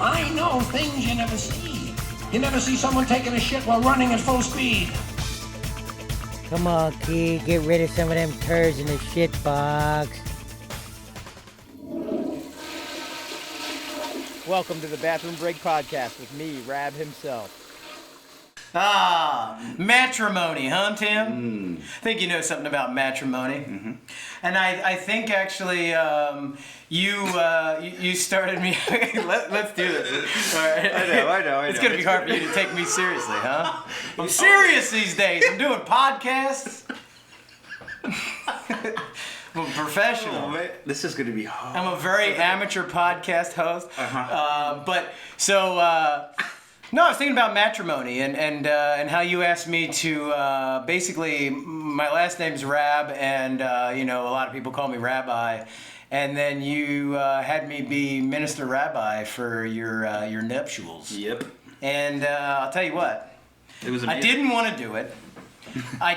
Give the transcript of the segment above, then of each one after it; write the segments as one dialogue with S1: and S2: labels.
S1: I know things you never see. You never see someone taking a shit while running at full speed.
S2: Come on, kid, get rid of some of them turds in the shit box.
S3: Welcome to the Bathroom Break Podcast with me, Rab himself.
S4: Matrimony, huh, Tim? I think you know something about matrimony. Mm-hmm. And I think actually you started me. Let's do this. All right.
S3: I know.
S4: It's going to be hard for you to take me seriously, huh? I'm serious these days. I'm doing podcasts. I'm a professional.
S5: Oh, this is going to be hard.
S4: I'm a very amateur podcast host. No, I was thinking about matrimony and how you asked me to basically, my last name's Rab, and a lot of people call me Rabbi, and then you had me be minister rabbi for your nuptials.
S5: Yep.
S4: And I'll tell you what,
S5: It was amazing.
S4: I didn't want to do it. I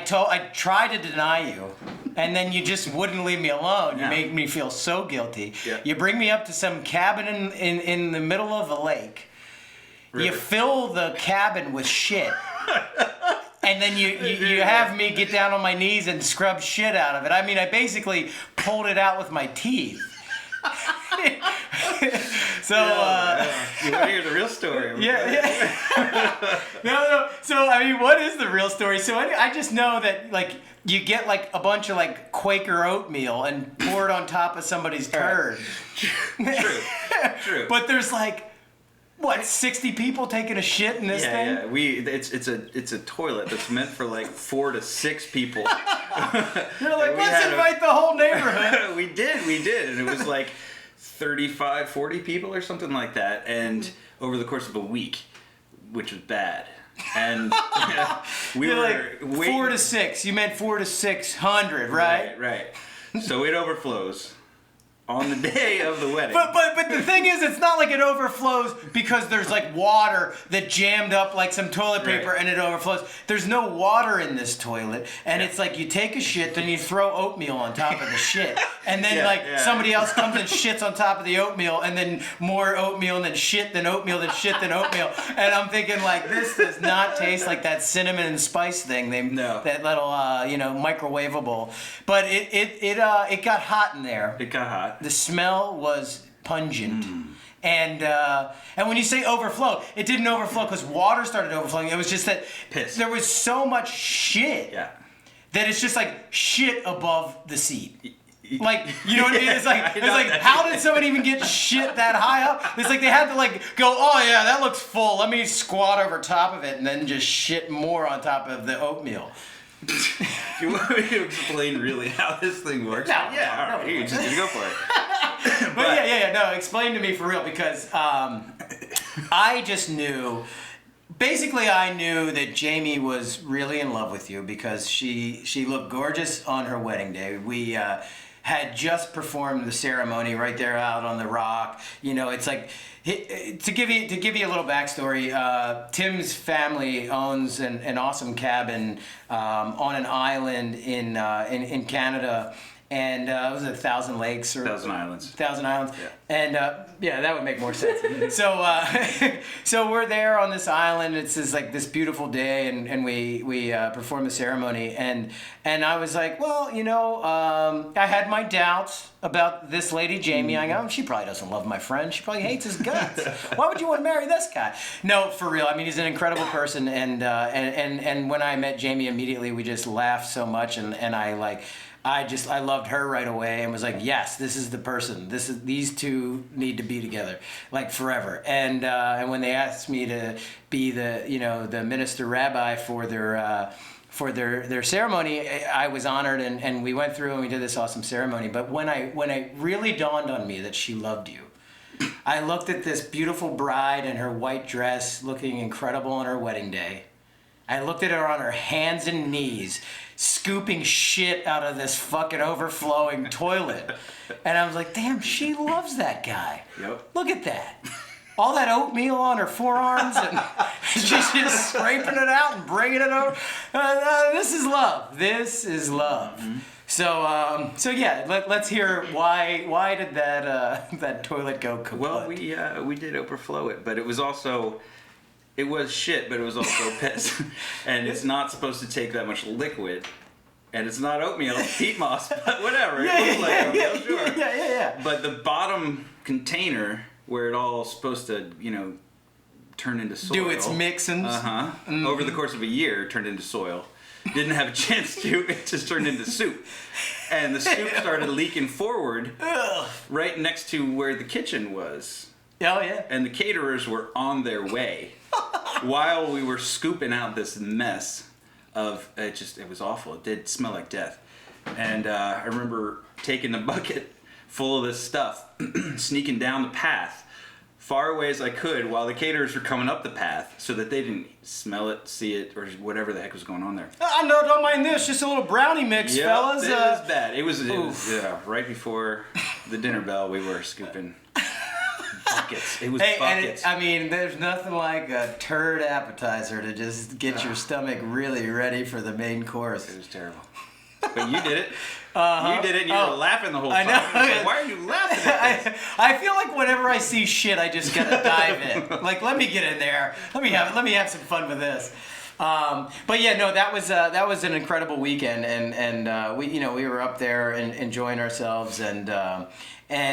S4: tried to deny you, and then you just wouldn't leave me alone. You made me feel so guilty.
S5: Yeah.
S4: You bring me up to some cabin in the middle of a lake.
S5: River.
S4: You fill the cabin with shit, and then you have me get down on my knees and scrub shit out of it. I mean, I basically pulled it out with my teeth. So,
S5: you want to hear the real story?
S4: Yeah. No. So, I mean, what is the real story? So, I just know that, like, you get, like, a bunch of, like, Quaker oatmeal and pour it on top of somebody's turd.
S5: True.
S4: But there's, like, what, 60 people taking a shit in this thing?
S5: Yeah. It's a toilet that's meant for like 4 to 6 people.
S4: You're like, let's invite the whole neighborhood.
S5: We did, and it was like 35, 40 people or something like that, and over the course of a week, which was bad. And we
S4: You're
S5: were
S4: like,
S5: waiting.
S4: 4 to 6. You meant 4 to 600, right?
S5: Right. So it overflows on the day of the wedding.
S4: But the thing is, it's not like it overflows because there's like water that jammed up like some toilet paper and it overflows. There's no water in this toilet, and it's like you take a shit, then you throw oatmeal on top of the shit, and then somebody else comes and shits on top of the oatmeal, and then more oatmeal, and then shit, then oatmeal, then shit, then oatmeal, and I'm thinking like, this does not taste like that cinnamon and spice thing that little microwavable, but it got hot in there.
S5: It got hot.
S4: The smell was pungent. And when you say overflow, it didn't overflow because water started overflowing. It was just that there was so much shit that it's just like shit above the seat. Like, you know what I mean? It's like how did someone even get shit that high up? It's like they had to like go, oh yeah, that looks full. Let me squat over top of it and then just shit more on top of the oatmeal.
S5: You want me to explain really how this thing works?
S4: No,
S5: all right, you're just gonna go for it.
S4: But no, explain to me for real, because I just knew, basically I knew that Jamie was really in love with you because she looked gorgeous on her wedding day. We had just performed the ceremony right there out on the rock. You know, it's like, to give you a little backstory, Tim's family owns an awesome cabin on an island in Canada, and it was 1,000 lakes or
S5: 1,000 islands.
S4: 1,000 islands,
S5: yeah.
S4: And that would make more sense. So we're there on this island. It's this beautiful day, and we perform the ceremony, and I was like, well, I had my doubts about this lady Jamie. I go, she probably doesn't love my friend. She probably hates his guts. Why would you want to marry this guy? No, for real. I mean, he's an incredible person, and when I met Jamie immediately, we just laughed so much, and I loved her right away and was like, yes, this is the person. These two need to be together, like forever. And when they asked me to be the minister rabbi for their ceremony, I was honored, and we went through and we did this awesome ceremony. But when it really dawned on me that she loved you, I looked at this beautiful bride in her white dress, looking incredible on her wedding day. I looked at her on her hands and knees, scooping shit out of this fucking overflowing toilet. And I was like, damn, she loves that guy.
S5: Yep.
S4: Look at that. All that oatmeal on her forearms, and she's just scraping it out and bringing it over. This is love. This is love. Mm-hmm. So yeah, let's hear why did that that toilet go kaput?
S5: Well, we did overflow it, but it was shit, but it was also piss, and it's not supposed to take that much liquid, and it's not oatmeal, it's peat moss, but whatever. It looks like oatmeal, sure.
S4: Yeah.
S5: But the bottom container where it all supposed to, turn into soil.
S4: Do its mixins.
S5: Over the course of a year, turned into soil. Didn't have a chance to. It just turned into soup. And the soup started leaking forward right next to where the kitchen was.
S4: Oh, yeah.
S5: And the caterers were on their way while we were scooping out this mess of it was awful. It did smell like death. And I remember taking the bucket full of this stuff, sneaking down the path far away as I could while the caterers were coming up the path so that they didn't smell it, see it, or whatever the heck was going on there.
S4: No, don't mind this. Just a little brownie mix, fellas.
S5: It was bad. It was right before the dinner bell. We were scooping buckets. It was buckets.
S4: And there's nothing like a turd appetizer to just get your stomach really ready for the main course.
S5: It was terrible. But you did it. You did it, and you were laughing the whole time. I know. Like, why are you laughing at this?
S4: I feel like whenever I see shit, I just gotta dive in. Like, let me get in there. Let me have some fun with this. But yeah, no, that was an incredible weekend, and we were up there and enjoying ourselves, and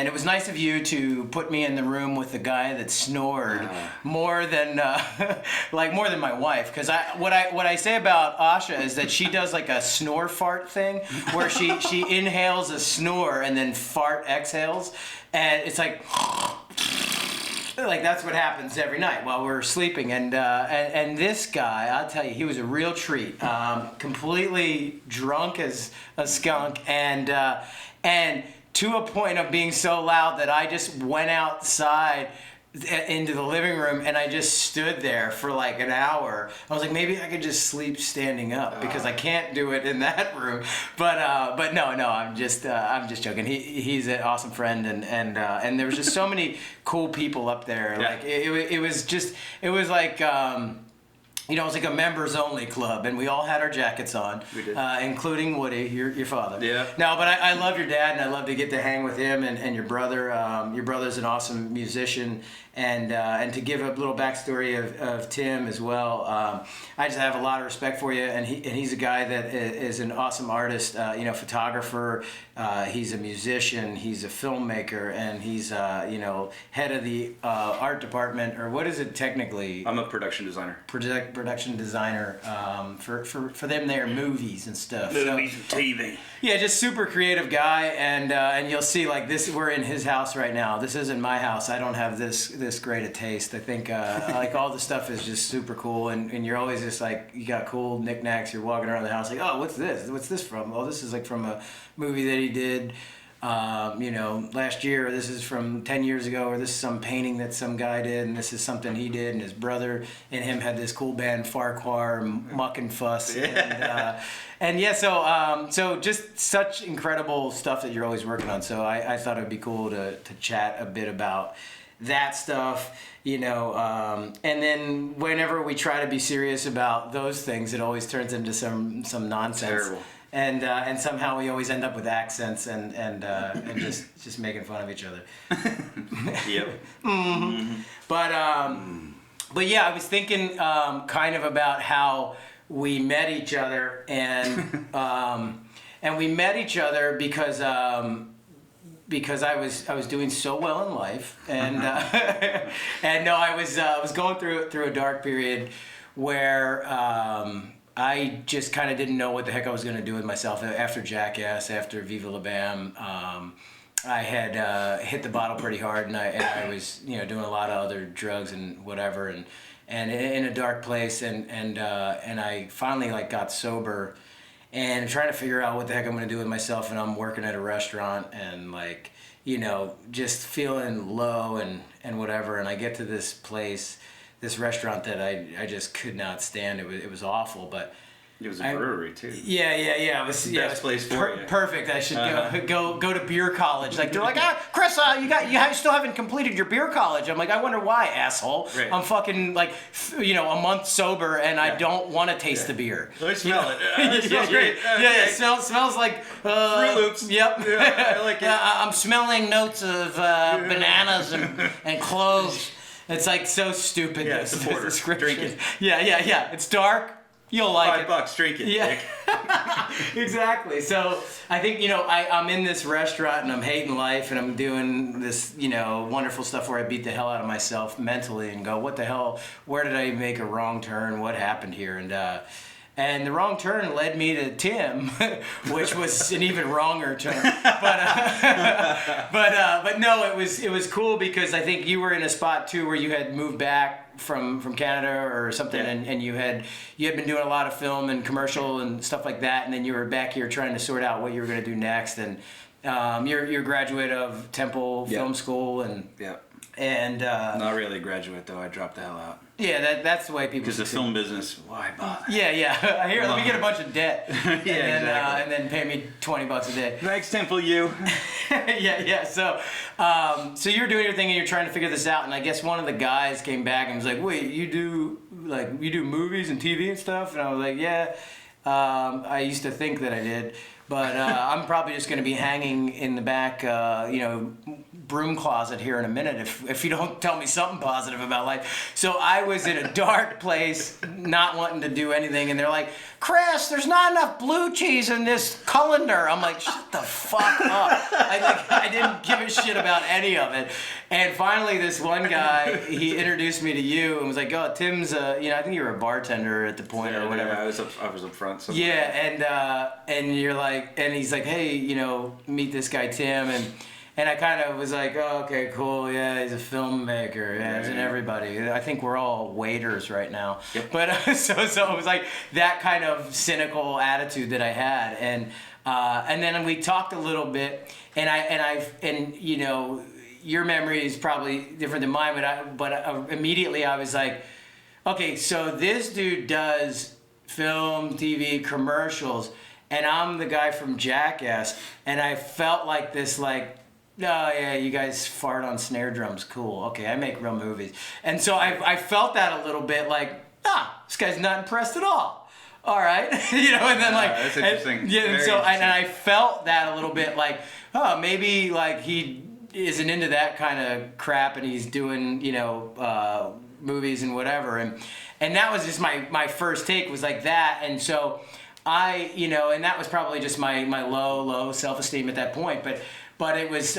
S4: it was nice of you to put me in the room with the guy that snored more than my wife, because what I say about Asha is that she does like a snore fart thing where she inhales a snore and then fart exhales, and it's like that's what happens every night while we're sleeping, and this guy, I'll tell you, he was a real treat. Completely drunk as a skunk, and to a point of being so loud that I just went outside into the living room and I just stood there for like an hour. I was like, maybe I could just sleep standing up because I can't do it in that room. But no, I'm just joking. He's an awesome friend, and there was just so many cool people up there.
S5: Yeah.
S4: Like it was like. It was like a members only club, and we all had our jackets on.
S5: We did.
S4: Including Woody, your father.
S5: Yeah.
S4: No, but I love your dad, and I love to get to hang with him and your brother. Your brother's an awesome musician, and to give a little backstory of Tim as well. I just have a lot of respect for you, and he's a guy that is an awesome artist. Photographer. He's a musician. He's a filmmaker, and he's head of the art department, or what is it technically?
S5: I'm a production designer.
S4: Production designer for them their movies and stuff.
S5: Movies and TV.
S4: Yeah, just super creative guy, and you'll see like this. We're in his house right now. This isn't my house. I don't have this great a taste. I think like all the stuff is just super cool, and you're always just like you got cool knickknacks. You're walking around the house like, oh, what's this? What's this from? Oh, this is like from a movie that he did. Last year, or this is from 10 years ago, or this is some painting that some guy did, and this is something he did, and his brother and him had this cool band, Farquhar, Muck and Fuss.
S5: Yeah.
S4: So just such incredible stuff that you're always working on. So I thought it would be cool to chat a bit about that stuff, and then whenever we try to be serious about those things, it always turns into some nonsense.
S5: Terrible.
S4: And somehow we always end up with accents and just making fun of each other.
S5: Yep.
S4: Mm-hmm. But yeah, I was thinking kind of about how we met each other, and we met each other because I was doing so well in life, and I was going through a dark period where. I just kind of didn't know what the heck I was going to do with myself after Jackass, after Viva La Bam. I had hit the bottle pretty hard, and I was doing a lot of other drugs and whatever, and in a dark place, and I finally got sober, and trying to figure out what the heck I'm going to do with myself, and I'm working at a restaurant, and just feeling low and whatever, and I get to this place. This restaurant that I just could not stand. It was awful, but
S5: It was a brewery too.
S4: Yeah. It was
S5: Best
S4: it was
S5: place for you.
S4: Perfect. I should go to beer college. Like they're like, Chris, you still haven't completed your beer college. I'm like, I wonder why, asshole.
S5: Right.
S4: I'm fucking like, a month sober and I don't want to taste the beer.
S5: I smell it. It smells great.
S4: Yeah. It smells like
S5: Fruit Loops.
S4: Yep.
S5: Yeah, I like it.
S4: I'm smelling notes of bananas and cloves. It's like so stupid.
S5: Yeah,
S4: this
S5: it's a porter.
S4: description.
S5: Drink it.
S4: Yeah. It's dark. You'll like it.
S5: $5, drink it.
S4: Yeah,
S5: Dick.
S4: exactly. So I think, I'm in this restaurant and I'm hating life and I'm doing this, wonderful stuff where I beat the hell out of myself mentally and go, what the hell? Where did I make a wrong turn? What happened here? And the wrong turn led me to Tim, which was an even wronger turn. But no, it was cool because I think you were in a spot too where you had moved back from Canada or something, and you had been doing a lot of film and commercial and stuff like that, and then you were back here trying to sort out what you were going to do next. And you're a graduate of Temple Film School, and
S5: Not really a graduate though. I dropped the hell out.
S4: Yeah, that's the way people.
S5: Because the film business, why bother?
S4: Yeah. Here, let me get a bunch of debt.
S5: Exactly.
S4: And then pay me $20 a day.
S5: Thanks, Temple U.
S4: Yeah. So you're doing your thing and you're trying to figure this out. And I guess one of the guys came back and was like, "Wait, you do movies and TV and stuff?" And I was like, "Yeah." I used to think that I did, but I'm probably just going to be hanging in the back, broom closet here in a minute if you don't tell me something positive about life. So I was in a dark place, not wanting to do anything, and they're like, "Chris, there's not enough blue cheese in this colander." I'm like, "Shut the fuck up!" I didn't give a shit about any of it. And finally, this one guy, he introduced me to you and was like, "Oh, Tim's, I think you were a bartender at the point or whatever."
S5: Yeah, I was up front. So
S4: Yeah, and you're like, and he's like, "Hey, meet this guy Tim," and I kind of was like, "Oh, okay, cool, yeah, he's a filmmaker, yeah, and everybody." I think we're all waiters right now. Yep. But so it was like that kind of cynical attitude that I had, and then we talked a little bit, and your memory is probably different than mine, but immediately I was like, okay, so this dude does film, TV, commercials, and I'm the guy from Jackass, and I felt like this, like, "Oh yeah, you guys fart on snare drums, cool, okay, I make real movies." And so I felt that a little bit like, this guy's not impressed at all. All right, and then like,
S5: that's interesting.
S4: And I felt that a little bit like, oh, maybe like he isn't into that kind of crap and he's doing, movies and whatever. And that was just my first take was like that. And so and that was probably just my low self-esteem at that point. But it was,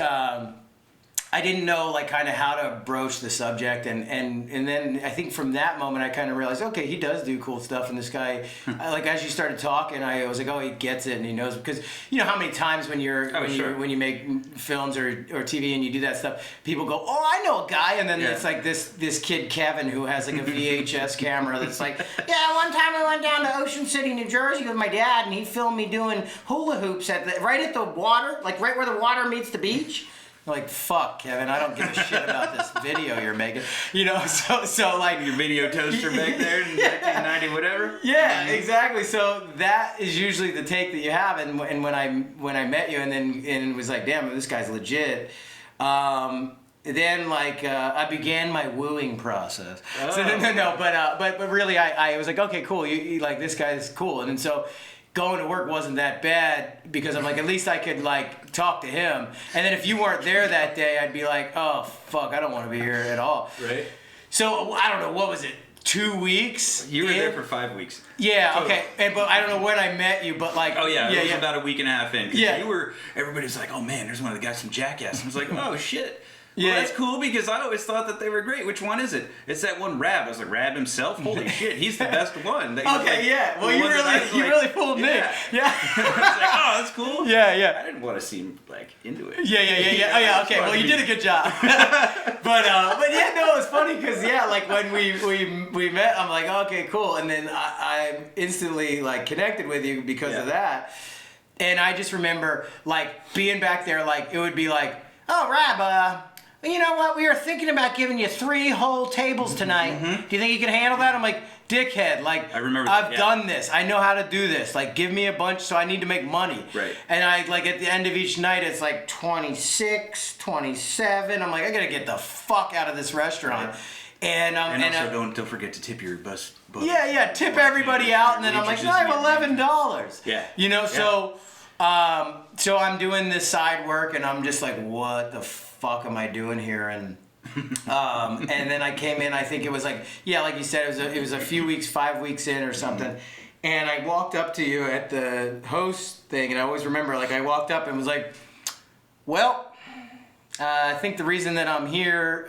S4: I didn't know like kind of how to broach the subject, and then I think from that moment I kind of realized, okay, he does do cool stuff, and this guy, like as you started talking, I was like, oh, he gets it and he knows, because how many times when when you make films or TV and you do that stuff, people go, oh, I know a guy, and then it's like this kid Kevin who has like a VHS camera that's like, yeah, one time I went down to Ocean City, New Jersey with my dad, and he filmed me doing hula hoops right at the water, like right where the water meets the beach. Like, fuck, Kevin, I don't give a shit about this video you're making. So like...
S5: Your video toaster back there in 1990 whatever?
S4: Yeah, exactly. So that is usually the take that you have. And when I met you and it was like, damn, this guy's legit. Then like I began my wooing process. Oh. So no, but really I was like, okay, cool. You like, this guy's cool. And then so... going to work wasn't that bad because I'm like, at least I could like talk to him. And then if you weren't there that day, I'd be like, oh fuck, I don't want to be here at all.
S5: Right.
S4: So I don't know, what was it? 2 weeks?
S5: You were there for 5 weeks.
S4: Yeah, total. Okay. But I don't know when I met you, but like...
S5: Oh yeah, it was about a week and a half in.
S4: Yeah.
S5: Everybody's like, oh man, there's one of the guys from Jackass. I was like, oh shit. Well,
S4: Yeah,
S5: that's cool because I always thought that they were great. Which one is it? It's that one Rab. I was like, Rab himself? Holy shit, he's the best one.
S4: Okay, like, yeah. Well, you really fooled me. Yeah.
S5: I was like, oh, that's cool.
S4: Yeah.
S5: I didn't want to seem like into it.
S4: Yeah. Oh yeah. Okay. Well, you did a good job. but yeah, no, it was funny because like when we met, I'm like, okay, cool, and then I instantly like connected with you because of that, and I just remember like being back there, like it would be like, oh, Rab, you know what? We were thinking about giving you 3 whole tables tonight. Do you think you can handle that? I'm like, dickhead, like,
S5: I remember
S4: I've
S5: that, yeah.
S4: done this. I know how to do this. Like, give me a bunch, so I need to make money.
S5: Right.
S4: And I, like, at the end of each night, it's like 26, 27. I'm like, I gotta get the fuck out of this restaurant.
S5: Right.
S4: And
S5: also don't forget to tip your bus.
S4: yeah, tip everybody out, and then I'm like, no, I have $11.
S5: Yeah.
S4: You know,
S5: Yeah.
S4: so I'm doing this side work, and I'm just like, what the fuck am I doing here? And and then I came in. I think it was like, yeah, like you said, it was a few weeks, 5 weeks in or something. And I walked up to you at the host thing, and I always remember, like, I walked up and was like, well, I think the reason that I'm here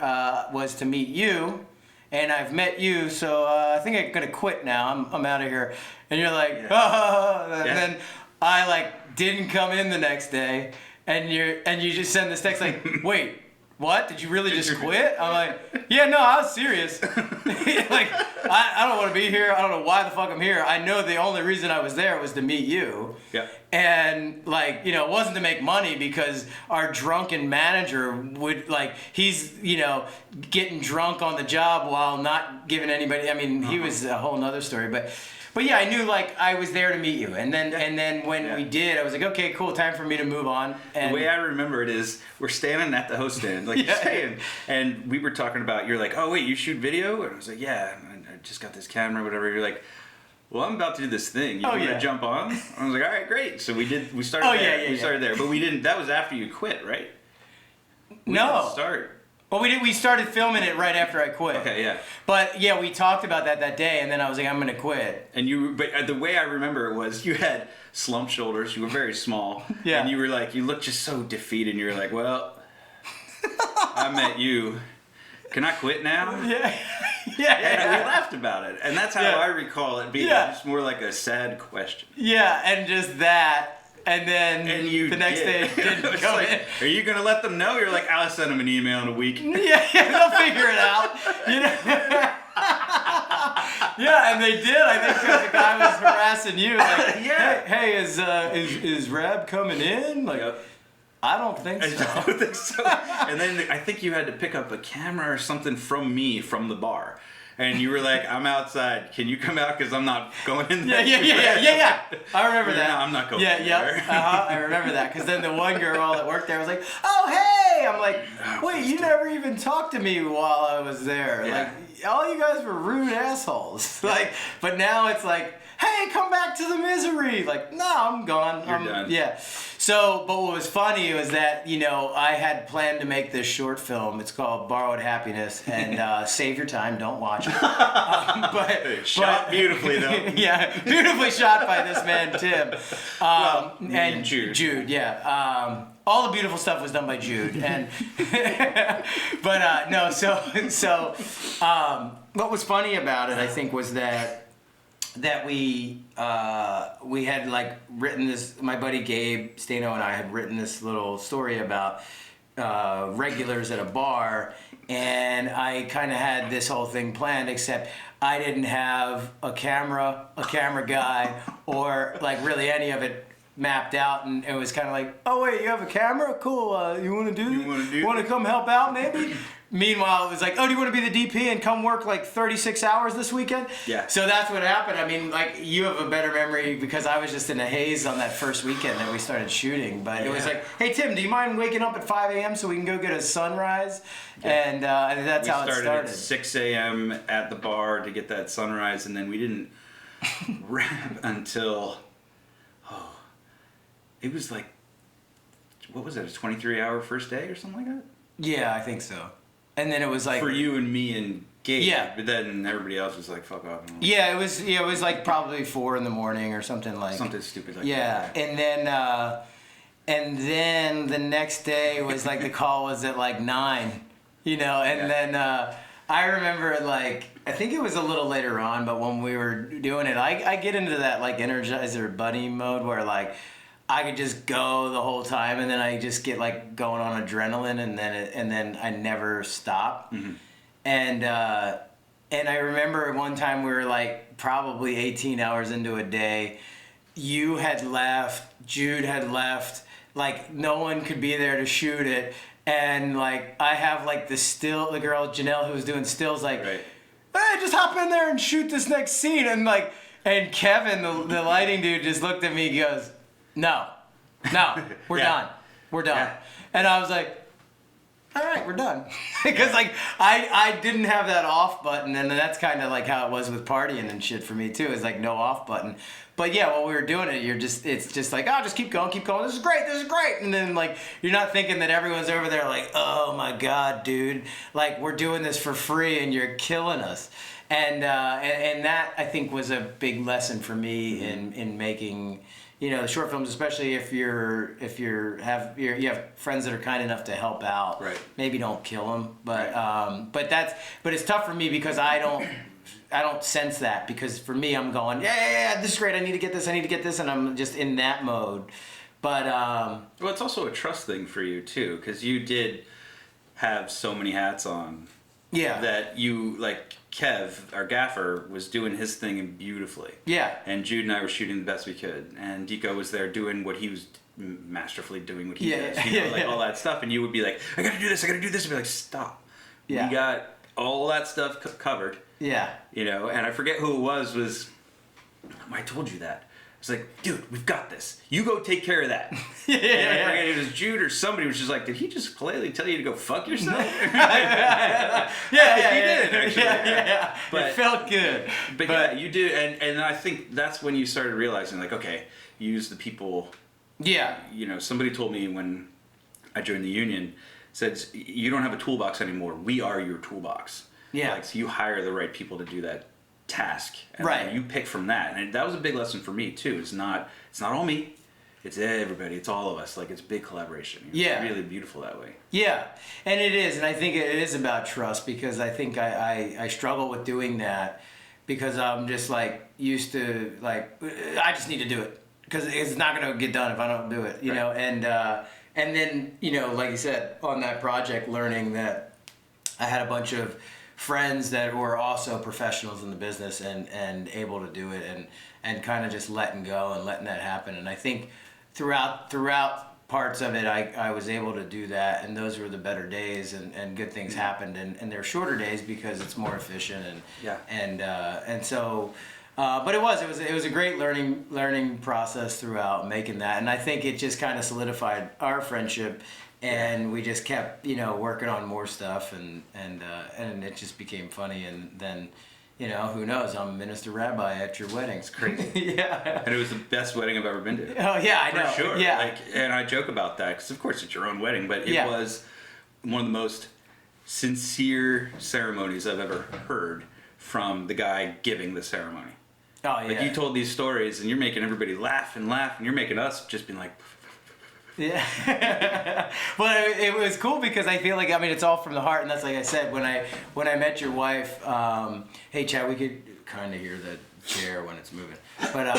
S4: was to meet you. And I've met you, so I think I'm gonna quit now. I'm out of here. And you're like, and then I like didn't come in the next day, and you just send this text like, wait, what? Did you really just quit? I'm like, yeah, no, I was serious. Like, I don't want to be here. I don't know why the fuck I'm here. I know the only reason I was there was to meet you.
S5: Yeah.
S4: And like, you know, it wasn't to make money because our drunken manager would like, he's, you know, getting drunk on the job while not giving anybody, I mean, he was a whole nother story, but yeah, I knew like I was there to meet you. And then when we did, I was like, okay, cool, time for me to move on. And
S5: the way I remember it is we're standing at the host stand, like you're saying, and we were talking about, you're like, oh wait, you shoot video? And I was like, yeah, I just got this camera, whatever. You're like, well, I'm about to do this thing. You want to jump on? I was like, all right, great. So we started there. We started there. But we didn't, that was after you quit, right? We didn't start.
S4: Well, we started filming it right after I quit.
S5: Okay, yeah.
S4: But yeah, we talked about that day, and then I was like, I'm gonna quit.
S5: And but the way I remember it was you had slump shoulders. You were very small.
S4: Yeah.
S5: And you were like, you looked just so defeated. And you were like, well, I met you. Can I quit now?
S4: Yeah.
S5: Yeah, we laughed about it. And that's how I recall it being just more like a sad question.
S4: Yeah, and just that. And then the next day it didn't
S5: It's
S4: come
S5: like,
S4: in.
S5: are you going to let them know? You're like, I'll send them an email in a week.
S4: Yeah, they'll figure it out. You know? Yeah, and they did. I think because the guy was harassing you. Like, hey, is Rab coming in? Like, I don't think so.
S5: I don't think so. And then I think you had to pick up a camera or something from me from the bar. And you were like, I'm outside. Can you come out? Because I'm not going in there.
S4: Yeah. I remember that.
S5: No, I'm not going in
S4: there.
S5: there.
S4: I remember that. Because then the one girl that worked there was like, oh, hey. I'm like, wait, you never even talked to me while I was there.
S5: Yeah.
S4: Like, all you guys were rude assholes. Like, but now it's like, hey, come back to the misery. Like, no, I'm gone.
S5: You're done.
S4: Yeah. So, but what was funny was that, you know, I had planned to make this short film. It's called Borrowed Happiness, and save your time, don't watch it.
S5: Shot beautifully, though.
S4: Yeah, beautifully shot by this man, Tim.
S5: And Jude.
S4: Yeah. All the beautiful stuff was done by Jude. And but no, so what was funny about it, I think, was that we had like written this, my buddy Gabe Stano and I had written this little story about regulars at a bar, and I kind of had this whole thing planned, except I didn't have a camera guy, or like really any of it mapped out, and it was kind of like, oh wait, you have a camera? Cool. You want to come help out maybe? Meanwhile, it was like, oh, do you want to be the DP and come work like 36 hours this weekend?
S5: Yeah.
S4: So that's what happened. I mean, like, you have a better memory because I was just in a haze on that first weekend that we started shooting. But it was like, hey, Tim, do you mind waking up at 5 a.m. so we can go get a sunrise? Yeah. And that's how it started.
S5: We started at 6 a.m. at the bar to get that sunrise, and then we didn't wrap until, it was like, what was it, a 23-hour first day or something like that?
S4: Yeah, I think so. And then it was like,
S5: for you and me and Gabe.
S4: Yeah.
S5: But then everybody else was like, fuck off.
S4: Yeah, it was like probably 4 a.m. or something like.
S5: Something stupid like
S4: that. Yeah, and then the next day was like the call was at like 9, you know, and then I remember like, I think it was a little later on, but when we were doing it, I get into that like Energizer Bunny mode where like, I could just go the whole time, and then I just get like going on adrenaline, and then I never stop. Mm-hmm. And I remember one time we were like probably 18 hours into a day. You had left, Jude had left, like no one could be there to shoot it, and like I have like the girl Janelle who was doing stills, like,
S5: Right.
S4: hey, just hop in there and shoot this next scene, and like, and Kevin, the lighting dude, just looked at me. He goes, no, we're
S5: Yeah.
S4: done,
S5: Yeah.
S4: and I was like, all right, we're done. Because like I didn't have that off button, and that's kind of like how it was with partying and shit for me too. It's like no off button. But yeah, while we were doing it, it's just like, oh, just keep going. This is great. And then like you're not thinking that everyone's over there like, oh my god, dude, like we're doing this for free and you're killing us. And that I think was a big lesson for me in making, you know, short films, especially if you have friends that are kind enough to help out.
S5: Right.
S4: Maybe don't kill them, but it's tough for me because I don't sense that, because for me I'm going, yeah, this is great. I need to get this, and I'm just in that mode. But
S5: Well, it's also a trust thing for you too, because you did have so many hats on.
S4: yeah,
S5: That you, like Kev, our gaffer, was doing his thing beautifully.
S4: yeah,
S5: And Jude and I were shooting the best we could, and Deco was there doing what he was masterfully doing what he
S4: Yeah,
S5: does, you know,
S4: yeah,
S5: like
S4: yeah.
S5: all that stuff. And you would be like, I gotta do this, and be like, stop.
S4: Yeah.
S5: We got all that stuff covered,
S4: yeah.
S5: you know. And I forget who it was. I told you that. It's like, dude, we've got this. You go take care of that. And I forget if it was Jude or somebody was just like, did he just politely tell you to go fuck yourself?
S4: Yeah,
S5: he did, actually.
S4: Yeah.
S5: But-
S4: It felt good.
S5: But yeah, you do, and I think that's when you started realizing, like, okay, use the people.
S4: yeah,
S5: You know, somebody told me when I joined the union, said, you don't have a toolbox anymore. We are your toolbox.
S4: Yeah.
S5: Like, so you hire the right people to do that task, and
S4: Right.
S5: then you pick from that. And that was a big lesson for me too. It's not all me. It's everybody. It's all of us. Like, it's big collaboration. It's
S4: Yeah.
S5: really beautiful that way.
S4: Yeah, and it is, and I think it is about trust, because I think I struggle with doing that because I'm just like used to, like, I just need to do it because it's not gonna get done if I don't do it, you
S5: Right.
S4: know. And then, you know, like you said, on that project, learning that I had a bunch of friends that were also professionals in the business and able to do it, and kind of just letting go and letting that happen. And I think throughout parts of it, I was able to do that, and those were the better days, and good things happened, and they're shorter days because it's more efficient,
S5: Yeah.
S4: and so. But it was a great learning process throughout making that, and I think it just kind of solidified our friendship, and we just kept, you know, working on more stuff, and it just became funny, and then, you know, who knows, I'm a minister rabbi at your wedding. It's
S5: crazy.
S4: Yeah.
S5: And it was the best wedding I've ever been to.
S4: Oh yeah, I
S5: For
S4: know.
S5: sure.
S4: Yeah.
S5: Like, and I joke about that because, of course, it's your own wedding, but it
S4: Yeah.
S5: was one of the most sincere ceremonies I've ever heard from the guy giving the ceremony.
S4: Oh yeah.
S5: Like, you told these stories, and you're making everybody laugh, and you're making us just being like,
S4: Yeah. Well, it was cool because I feel like, I mean, it's all from the heart, and that's like I said when I met your wife. Hey, Chad, we could kind of hear the chair when it's moving, but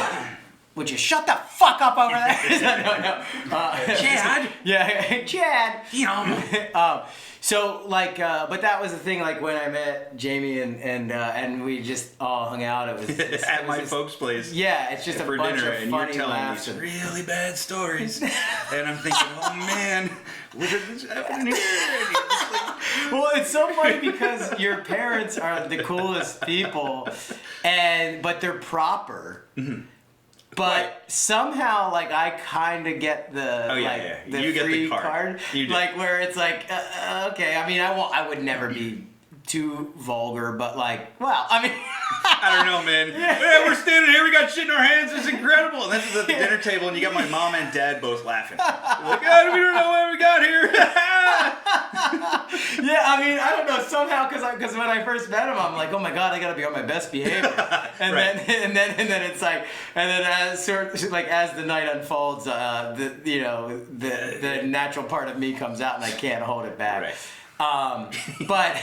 S4: would you shut the fuck up over there? No.
S5: Chad!
S4: Yeah, Chad.
S5: you know.
S4: So like, but that was the thing. Like when I met Jamie and we just all hung out. It was
S5: At my folks' place.
S4: Yeah, it's just a
S5: For
S4: bunch
S5: dinner,
S4: of
S5: and you're
S4: funny
S5: telling
S4: laughs.
S5: these really bad stories, and I'm thinking, oh man, what is happening here? And you're just like,
S4: Well, it's so funny because your parents are the coolest people, but they're proper.
S5: Mm-hmm.
S4: But
S5: Right.
S4: somehow, like, I kind of get the
S5: Oh, yeah,
S4: like
S5: yeah.
S4: the
S5: You get the
S4: free
S5: card. You do.
S4: like where it's like, okay. I mean, I would never be too vulgar, but like, well, I mean,
S5: I don't know, man. Yeah, we're standing here, we got shit in our hands, it's incredible. And this is at the dinner table, and you got my mom and dad both laughing. They're like, oh, we don't know what we got here.
S4: yeah. I mean, I don't know somehow because when I first met him, I'm like, oh my god, I gotta be on my best behavior. And
S5: Right.
S4: then it's like, and then as the night unfolds, the natural part of me comes out, and I can't hold it back.
S5: Right.
S4: But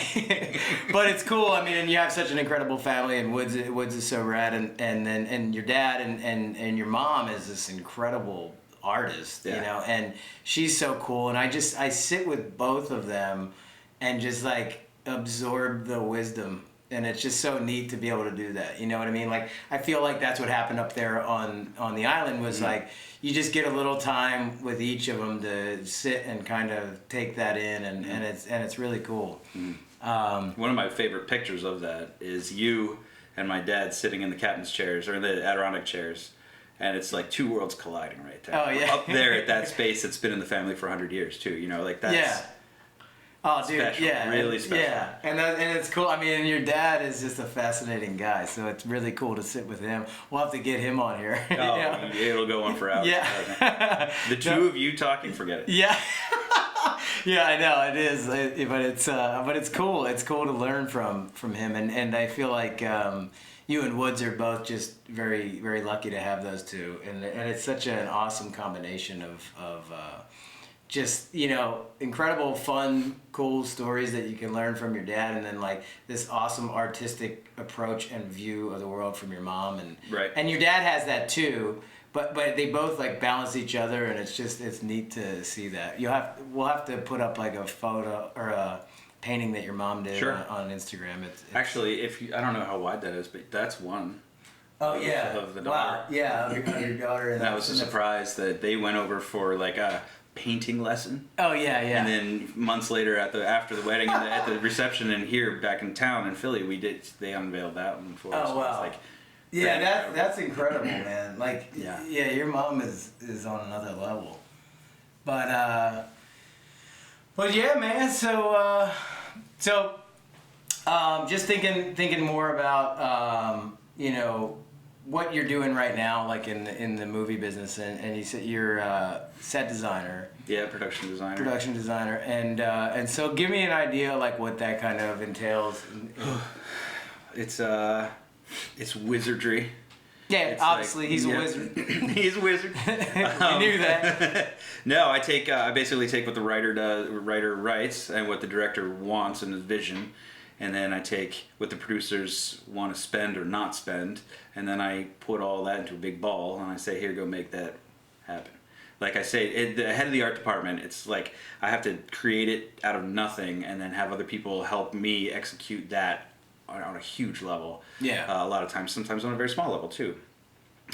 S4: it's cool. I mean, and you have such an incredible family, and Woods is so rad, and your dad and your mom is this incredible artist, you
S5: Yeah.
S4: know, and she's so cool. And I sit with both of them and just like absorb the wisdom and it's just so neat to be able to do that. You know what I mean? Like I feel like that's what happened up there on the island was like you just get a little time with each of them to sit and kind of take that in, and it's really cool.
S5: One of my favorite pictures of that is you and my dad sitting in the captain's chairs or the Adirondack chairs, and it's like two worlds colliding right there.
S4: Oh, yeah.
S5: Up there at that space that's been in the family for 100 years too. You know, like that's
S4: Yeah. Oh, dude,
S5: special,
S4: yeah,
S5: really special.
S4: Yeah, and it's cool. I mean, your dad is just a fascinating guy, so it's really cool to sit with him. We'll have to get him on here.
S5: Oh,
S4: you know?
S5: it'll go on for hours.
S4: Yeah.
S5: The two of you talking, forget it.
S4: Yeah. Yeah, I know it is, but it's cool. It's cool to learn from him, and I feel like you and Woods are both just very very lucky to have those two, and it's such an awesome combination of just incredible fun cool stories that you can learn from your dad, and then like this awesome artistic approach and view of the world from your mom, and
S5: Right.
S4: and your dad has that too. But they both like balance each other, and it's neat to see that. We'll have to put up like a photo or a painting that your mom did
S5: Sure.
S4: on Instagram. It's
S5: Actually, I don't know how wide that is, but that's one.
S4: oh yeah,
S5: of the
S4: wow,
S5: daughter.
S4: yeah, of your daughter.
S5: That was a surprise that they went over for like a painting lesson.
S4: Oh yeah, yeah.
S5: And then months later, after the wedding, and at the reception, and here back in town in Philly, they unveiled that one for us.
S4: Oh, wow.
S5: It's like,
S4: yeah, that's incredible, man. Like
S5: Yeah.
S4: your mom is on another level. But yeah, man. So just thinking more about what you're doing right now, like in the movie business, and you said you're set designer,
S5: yeah, production designer.
S4: and so give me an idea like what that kind of entails.
S5: It's wizardry.
S4: Yeah,
S5: It's
S4: obviously
S5: like-
S4: he's a
S5: yeah.
S4: wizard.
S5: He's a wizard.
S4: We knew that.
S5: No, I basically take what the writer writes and what the director wants and his vision, and then I take what the producers want to spend or not spend, and then I put all that into a big ball, and I say, here, go make that happen. Like I say, the head of the art department, it's like I have to create it out of nothing and then have other people help me execute that on a huge level.
S4: Yeah.
S5: A lot of times, sometimes on a very small level too.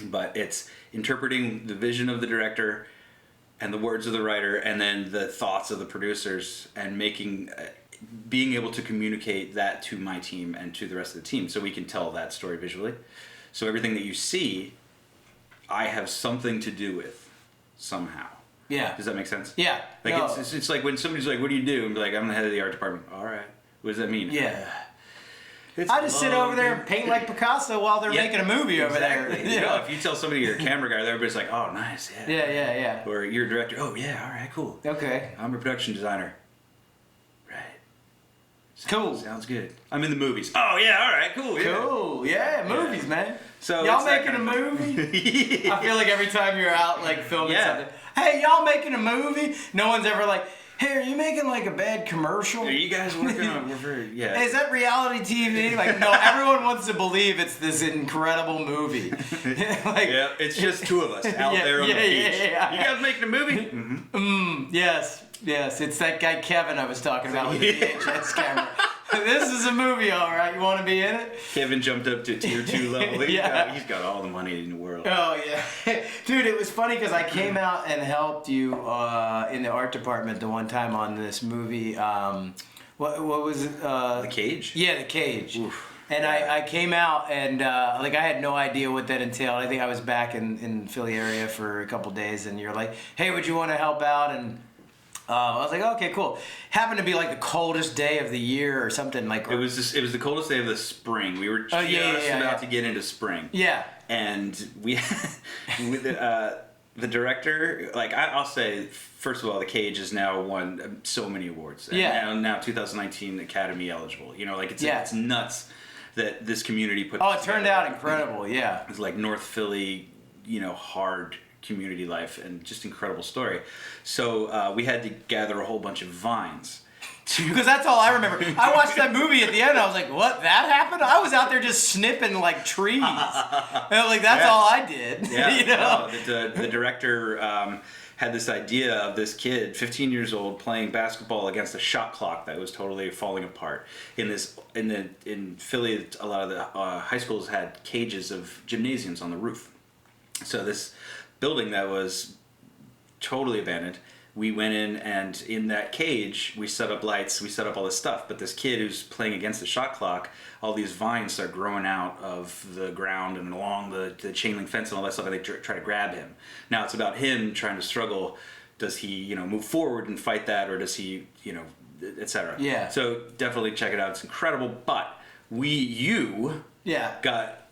S5: But it's interpreting the vision of the director and the words of the writer and then the thoughts of the producers and being able to communicate that to my team and to the rest of the team so we can tell that story visually. So everything that you see, I have something to do with somehow.
S4: Yeah.
S5: Does that make sense?
S4: Yeah.
S5: Like
S4: no.
S5: it's like when somebody's like, what do you do? And be like, I'm the head of the art department. All right. What does that mean?
S4: Yeah.
S5: It's
S4: I just sit
S5: long,
S4: over there
S5: dude.
S4: and paint like Picasso while they're
S5: Yeah,
S4: making a movie over there.
S5: exactly. You know, if you tell somebody you're a camera guy, everybody's like, oh, nice. Yeah.
S4: Yeah.
S5: Or you're a director. Oh, yeah. All right, cool.
S4: Okay.
S5: I'm a production designer. Right.
S4: Cool.
S5: Sounds good. I'm in the movies. Oh, yeah. All right, cool. Yeah.
S4: Cool. Yeah, movies, man.
S5: So
S4: y'all
S5: it's that
S4: making a
S5: kind of-
S4: movie? I feel like every time you're out like filming
S5: Yeah.
S4: something, hey, y'all making a movie? No one's ever like, hey, are you making like a bad commercial?
S5: Are you guys working on? Yeah.
S4: Is that reality TV? Like, no, everyone wants to believe it's this incredible movie. Like,
S5: Yeah, it's just two of us out
S4: Yeah,
S5: there on the
S4: yeah,
S5: beach.
S4: yeah.
S5: You guys making a movie? Mm-hmm.
S4: Yes, it's that guy Kevin I was talking about with the VHS camera. This is a movie, all right. You want to be in it?
S5: Kevin jumped up to tier 2 level.
S4: Yeah.
S5: He's got all the money in the world.
S4: Oh yeah, dude. It was funny because I came out and helped you in the art department the one time on this movie. What was it?
S5: The Cage?
S4: Yeah, The Cage.
S5: Oof.
S4: And I came out and like I had no idea what that entailed. I think I was back in Philly area for a couple days, and you're like, "Hey, would you want to help out?" And I was like, "Okay, cool." Happened to be like the coldest day of the year or something like.
S5: It was the coldest day of the spring. We were just about to get into spring.
S4: Yeah.
S5: And we, the director, like I'll say, first of all, The Cage has now won so many awards. And
S4: Yeah.
S5: Now 2019 Academy eligible. You know, like it's nuts that this community put.
S4: Oh,
S5: this
S4: it turned
S5: together.
S4: out incredible. Yeah.
S5: It's like North Philly, hard community life and just incredible story. So we had to gather a whole bunch of vines.
S4: Because that's all I remember. I watched that movie at the end. I was like, "What? That happened?" I was out there just snipping like trees. And like that's
S5: Yeah.
S4: all I did.
S5: Yeah,
S4: you know.
S5: no, the director had this idea of this kid, 15 years old, playing basketball against a shot clock that was totally falling apart. In Philly, a lot of the high schools had cages of gymnasiums on the roof. So this building that was totally abandoned, we went in, and in that cage, we set up lights, we set up all this stuff. But this kid who's playing against the shot clock, all these vines start growing out of the ground and along the chain link fence and all that stuff, and they try to grab him. Now it's about him trying to struggle. Does he, move forward and fight that, or does he, etc.
S4: Yeah.
S5: So definitely check it out. It's incredible. But got.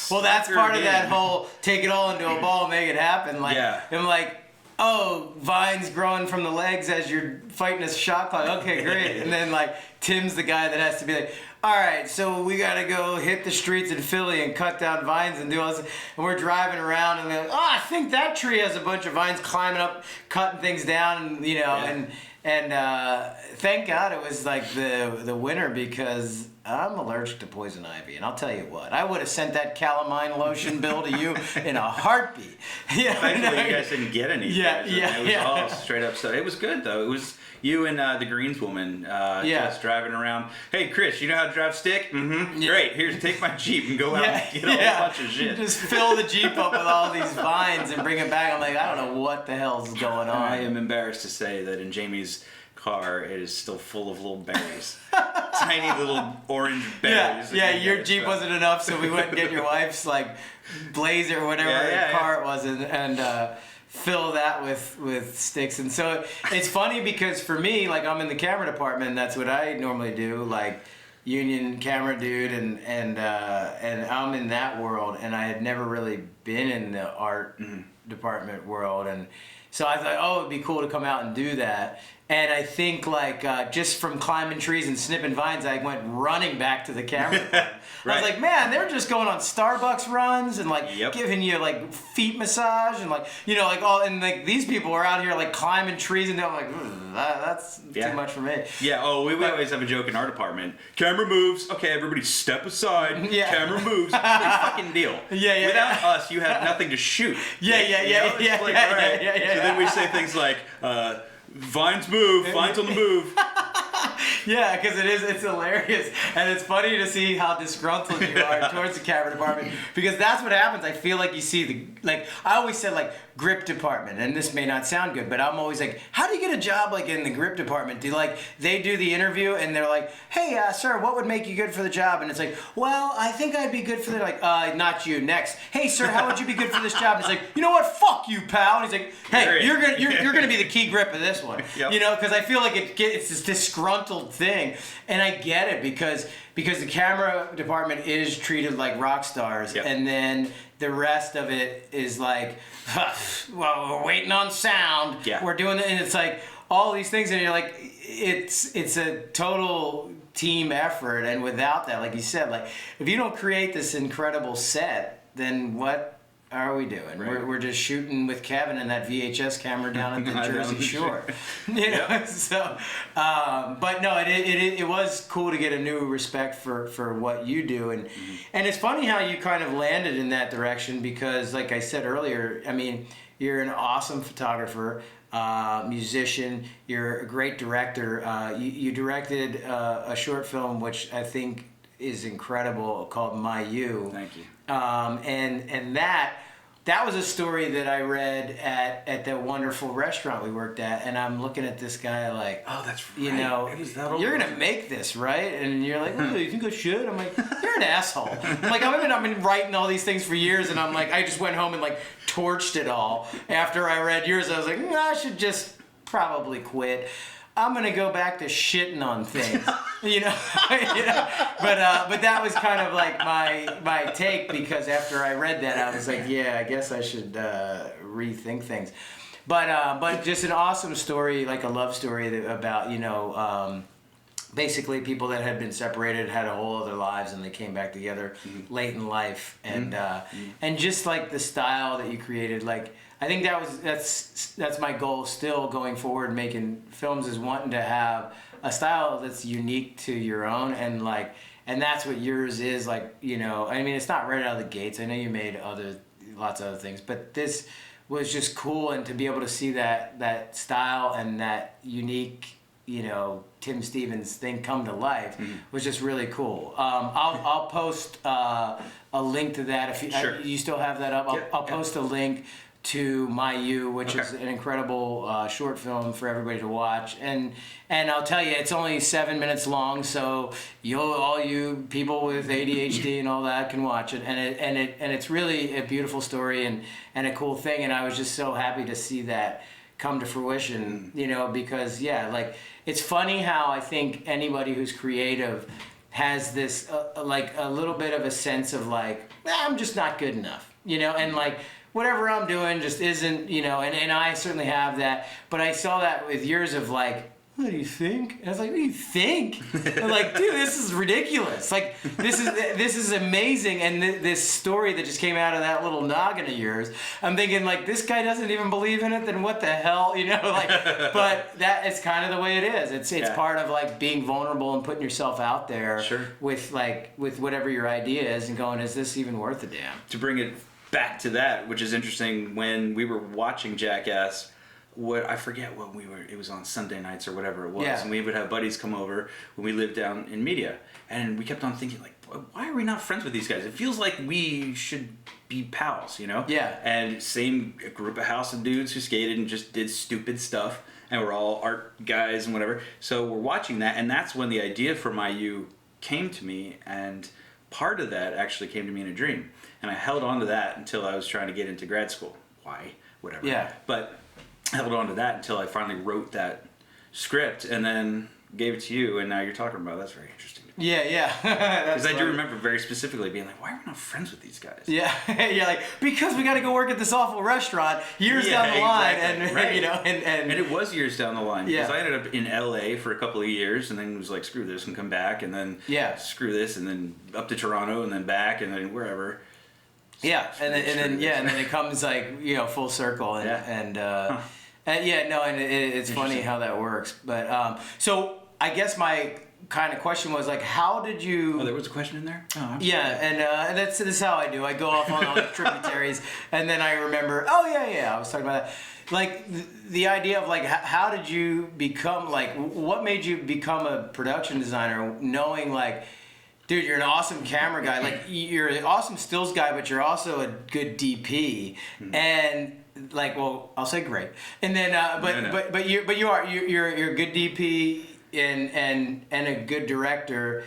S4: Well, that's part of that whole take it all into a ball, make it happen. Like,
S5: Yeah.
S4: I'm like, oh, vines growing from the legs as you're fighting a shot clock. Okay, great. And then like Tim's the guy that has to be like, all right, so we gotta go hit the streets in Philly and cut down vines and do all this. And we're driving around and we're like, oh, I think that tree has a bunch of vines climbing up, cutting things down, and and thank God it was like the winter, because I'm allergic to poison ivy, and I'll tell you what, I would have sent that calamine lotion bill to you in a heartbeat.
S5: Thankfully, you guys didn't get any.
S4: Yeah.
S5: It was all straight up stuff. It was good though. It was you and the Greenswoman just driving around. Hey, Chris, you know how to drive stick? Mm-hmm. Yeah. Great. Here, take my Jeep and go out and get a whole bunch of shit.
S4: Just fill the Jeep up with all these vines and bring it back. I'm like, I don't know what the hell's going on.
S5: I am embarrassed to say that in Jamie's car, it is still full of little berries. Tiny little orange berries.
S4: Yeah, your Jeep wasn't enough, so we went and get your wife's like Blazer or whatever car it was, and fill that with sticks. And so it's funny because for me, like, I'm in the camera department, and that's what I normally do, like union camera dude, and I'm in that world, and I had never really been in the art department world, and so I thought, oh, it'd be cool to come out and do that. And I think, like, just from climbing trees and snipping vines, I went running back to the camera.
S5: Right.
S4: I was like, man, they're just going on Starbucks runs and, like, giving you, like, feet massage and, like, all, and, like, these people are out here, like, climbing trees, and I'm like, that's too much for me.
S5: Yeah, we always have a joke in our department. Camera moves. Okay, everybody step aside.
S4: Yeah.
S5: Camera moves. Big fucking deal.
S4: Yeah.
S5: Without us, you have nothing to shoot.
S4: Yeah.
S5: So then we say things like, vines move, vines on the move.
S4: Yeah, because it's hilarious, and it's funny to see how disgruntled you are towards the camera department, because that's what happens. I feel like you see I always said, like, grip department, and this may not sound good, but I'm always like, how do you get a job like in the grip department? They do the interview and they're like, hey, sir, what would make you good for the job? And it's like, well, I think I'd be good for not you, next. Hey, sir, how would you be good for this job? And it's like, you know what, fuck you, pal. And he's like, hey, you're gonna be the key grip of this one.
S5: Yep.
S4: Because I feel like it's this disgruntled thing, and I get it because the camera department is treated like rock stars, and then the rest of it is like, well, we're waiting on sound.
S5: Yeah.
S4: We're doing it, and it's like all these things, and you're like, it's a total team effort, and without that, like you said, like, if you don't create this incredible set, then what are we doing?
S5: Right.
S4: We're just shooting with Kevin and that VHS camera down at the Jersey Shore. So, but no, it was cool to get a new respect for what you do, and it's funny how you kind of landed in that direction, because, like I said earlier, I mean, you're an awesome photographer, musician, you're a great director. You directed a short film which I think is incredible, called My You.
S5: Thank you.
S4: And that was a story that I read at that wonderful restaurant we worked at, and I'm looking at this guy like,
S5: oh, that's right. It was that old.
S4: You're gonna make this, right? And you're like, oh, you think I should? I'm like, you're an asshole. Like, I've been writing all these things for years, and I'm like, I just went home and like torched it all. After I read yours, I was like, I should just probably quit. I'm gonna go back to shitting on things, But that was kind of like my take, because after I read that, I was like, yeah, I guess I should rethink things. But just an awesome story, like a love story about basically people that had been separated, had a whole other lives, and they came back together late in life, and just like the style that you created, like, I think that's my goal still going forward, making films, is wanting to have a style that's unique to your own, and that's what yours is, like, I mean, it's not right out of the gates. I know you made lots of other things, but this was just cool, and to be able to see that style and that unique, Tim Stevens thing come to life was just really cool. I'll post a link to that if you,
S5: Sure.
S4: you still have that up. I'll post a link to My You, which is an incredible short film for everybody to watch, and I'll tell you, it's only 7 minutes long, so all you people with ADHD and all that can watch it, and it's really a beautiful story and a cool thing, and I was just so happy to see that come to fruition, because like it's funny how I think anybody who's creative has this like a little bit of a sense of like, I'm just not good enough, and like whatever I'm doing just isn't, and I certainly have that, but I saw that with years of like, what do you think? And I was like, what do you think? I'm like, dude, this is ridiculous. Like, this is amazing. And this story that just came out of that little noggin of yours, I'm thinking, like, this guy doesn't even believe in it, then what the hell? But that is kind of the way it is. It's part of, like, being vulnerable and putting yourself out there with whatever your idea is and going, is this even worth a damn?
S5: To bring it back to that, which is interesting, when we were watching Jackass, I forget what it was on Sunday nights or whatever it was, and we would have buddies come over when we lived down in media, and we kept on thinking, like, why are we not friends with these guys? It feels like we should be pals, And same group of house of dudes who skated and just did stupid stuff, and we're all art guys and whatever. So we're watching that, and that's when the idea for My You came to me, and part of that actually came to me in a dream, and I held on to that until I was trying to get into grad school. Why? Whatever.
S4: Yeah.
S5: But held on to that until I finally wrote that script and then gave it to you, and now you're talking about it. That's very interesting.
S4: Yeah.
S5: Because I do remember very specifically being like, why are we not friends with these guys?
S4: Yeah, like, because we got to go work at this awful restaurant years down the line,
S5: exactly.
S4: and
S5: it was years down the line, because
S4: Yeah.
S5: I ended up in LA for a couple of years, and then was like, screw this, and come back, and then screw this, and then up to Toronto, and then back, and then wherever.
S4: Yeah, and then it comes like full circle, and it's funny how that works. But so I guess my kind of question was like, how did you?
S5: Oh, there was a question in there. Oh,
S4: and that's how I do. I go off on all the tributaries, and then I remember. Oh yeah, I was talking about that. Like the idea of like, how did you become like? What made you become a production designer? Knowing like, dude, you're an awesome camera guy. Like, you're an awesome stills guy, but you're also a good DP. And like, well, I'll say great. And then, but you're a good DP and a good director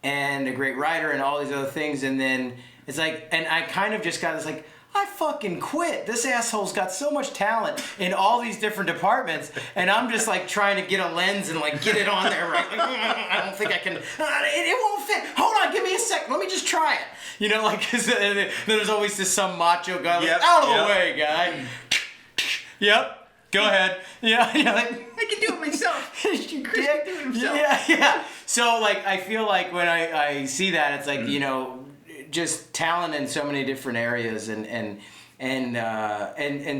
S4: and a great writer and all these other things. And then it's like, and I kind of just got this like, I fucking quit. This asshole's got so much talent in all these different departments, and I'm just like trying to get a lens and like get it on there, right? Like, I don't think I can. It won't fit. Hold on, give me a sec. Let me just try it. Like, cause there's always this some macho guy, like, out of the way, guy. Yep. Go ahead. Yeah. Like,
S5: I can do it myself.
S4: You do it himself. Yeah. So like, I feel like when I see that, it's like just talent in so many different areas, and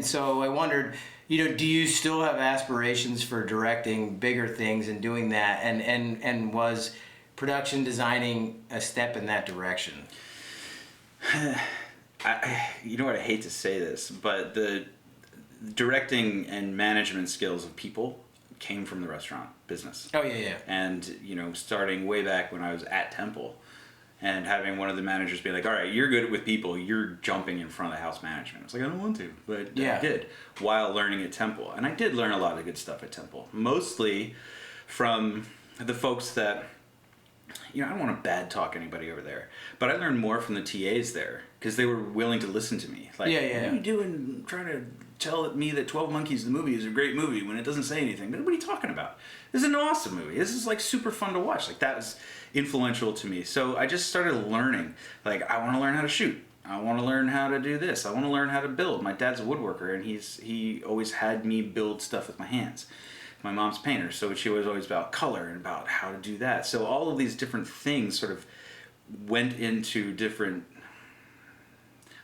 S4: so I wondered, do you still have aspirations for directing bigger things and doing that, and was production designing a step in that direction?
S5: You know what, I hate to say this, but the directing and management skills of people came from the restaurant business.
S4: Oh yeah.
S5: And starting way back when I was at Temple, and having one of the managers be like, all right, you're good with people, you're jumping in front of the house management. I was like, I don't want to, but I did, while learning at Temple. And I did learn a lot of good stuff at Temple, mostly from the folks that, I don't want to bad talk anybody over there, but I learned more from the TAs there, because they were willing to listen to me. Like, what are you doing trying to tell me that 12 Monkeys the movie is a great movie when it doesn't say anything? But what are you talking about? This is an awesome movie. This is like super fun to watch. Like, that was influential to me. So I just started learning. Like, I want to learn how to shoot. I want to learn how to do this. I want to learn how to build. My dad's a woodworker, and he always had me build stuff with my hands. My mom's a painter, so she was always about color and about how to do that. So all of these different things sort of went into different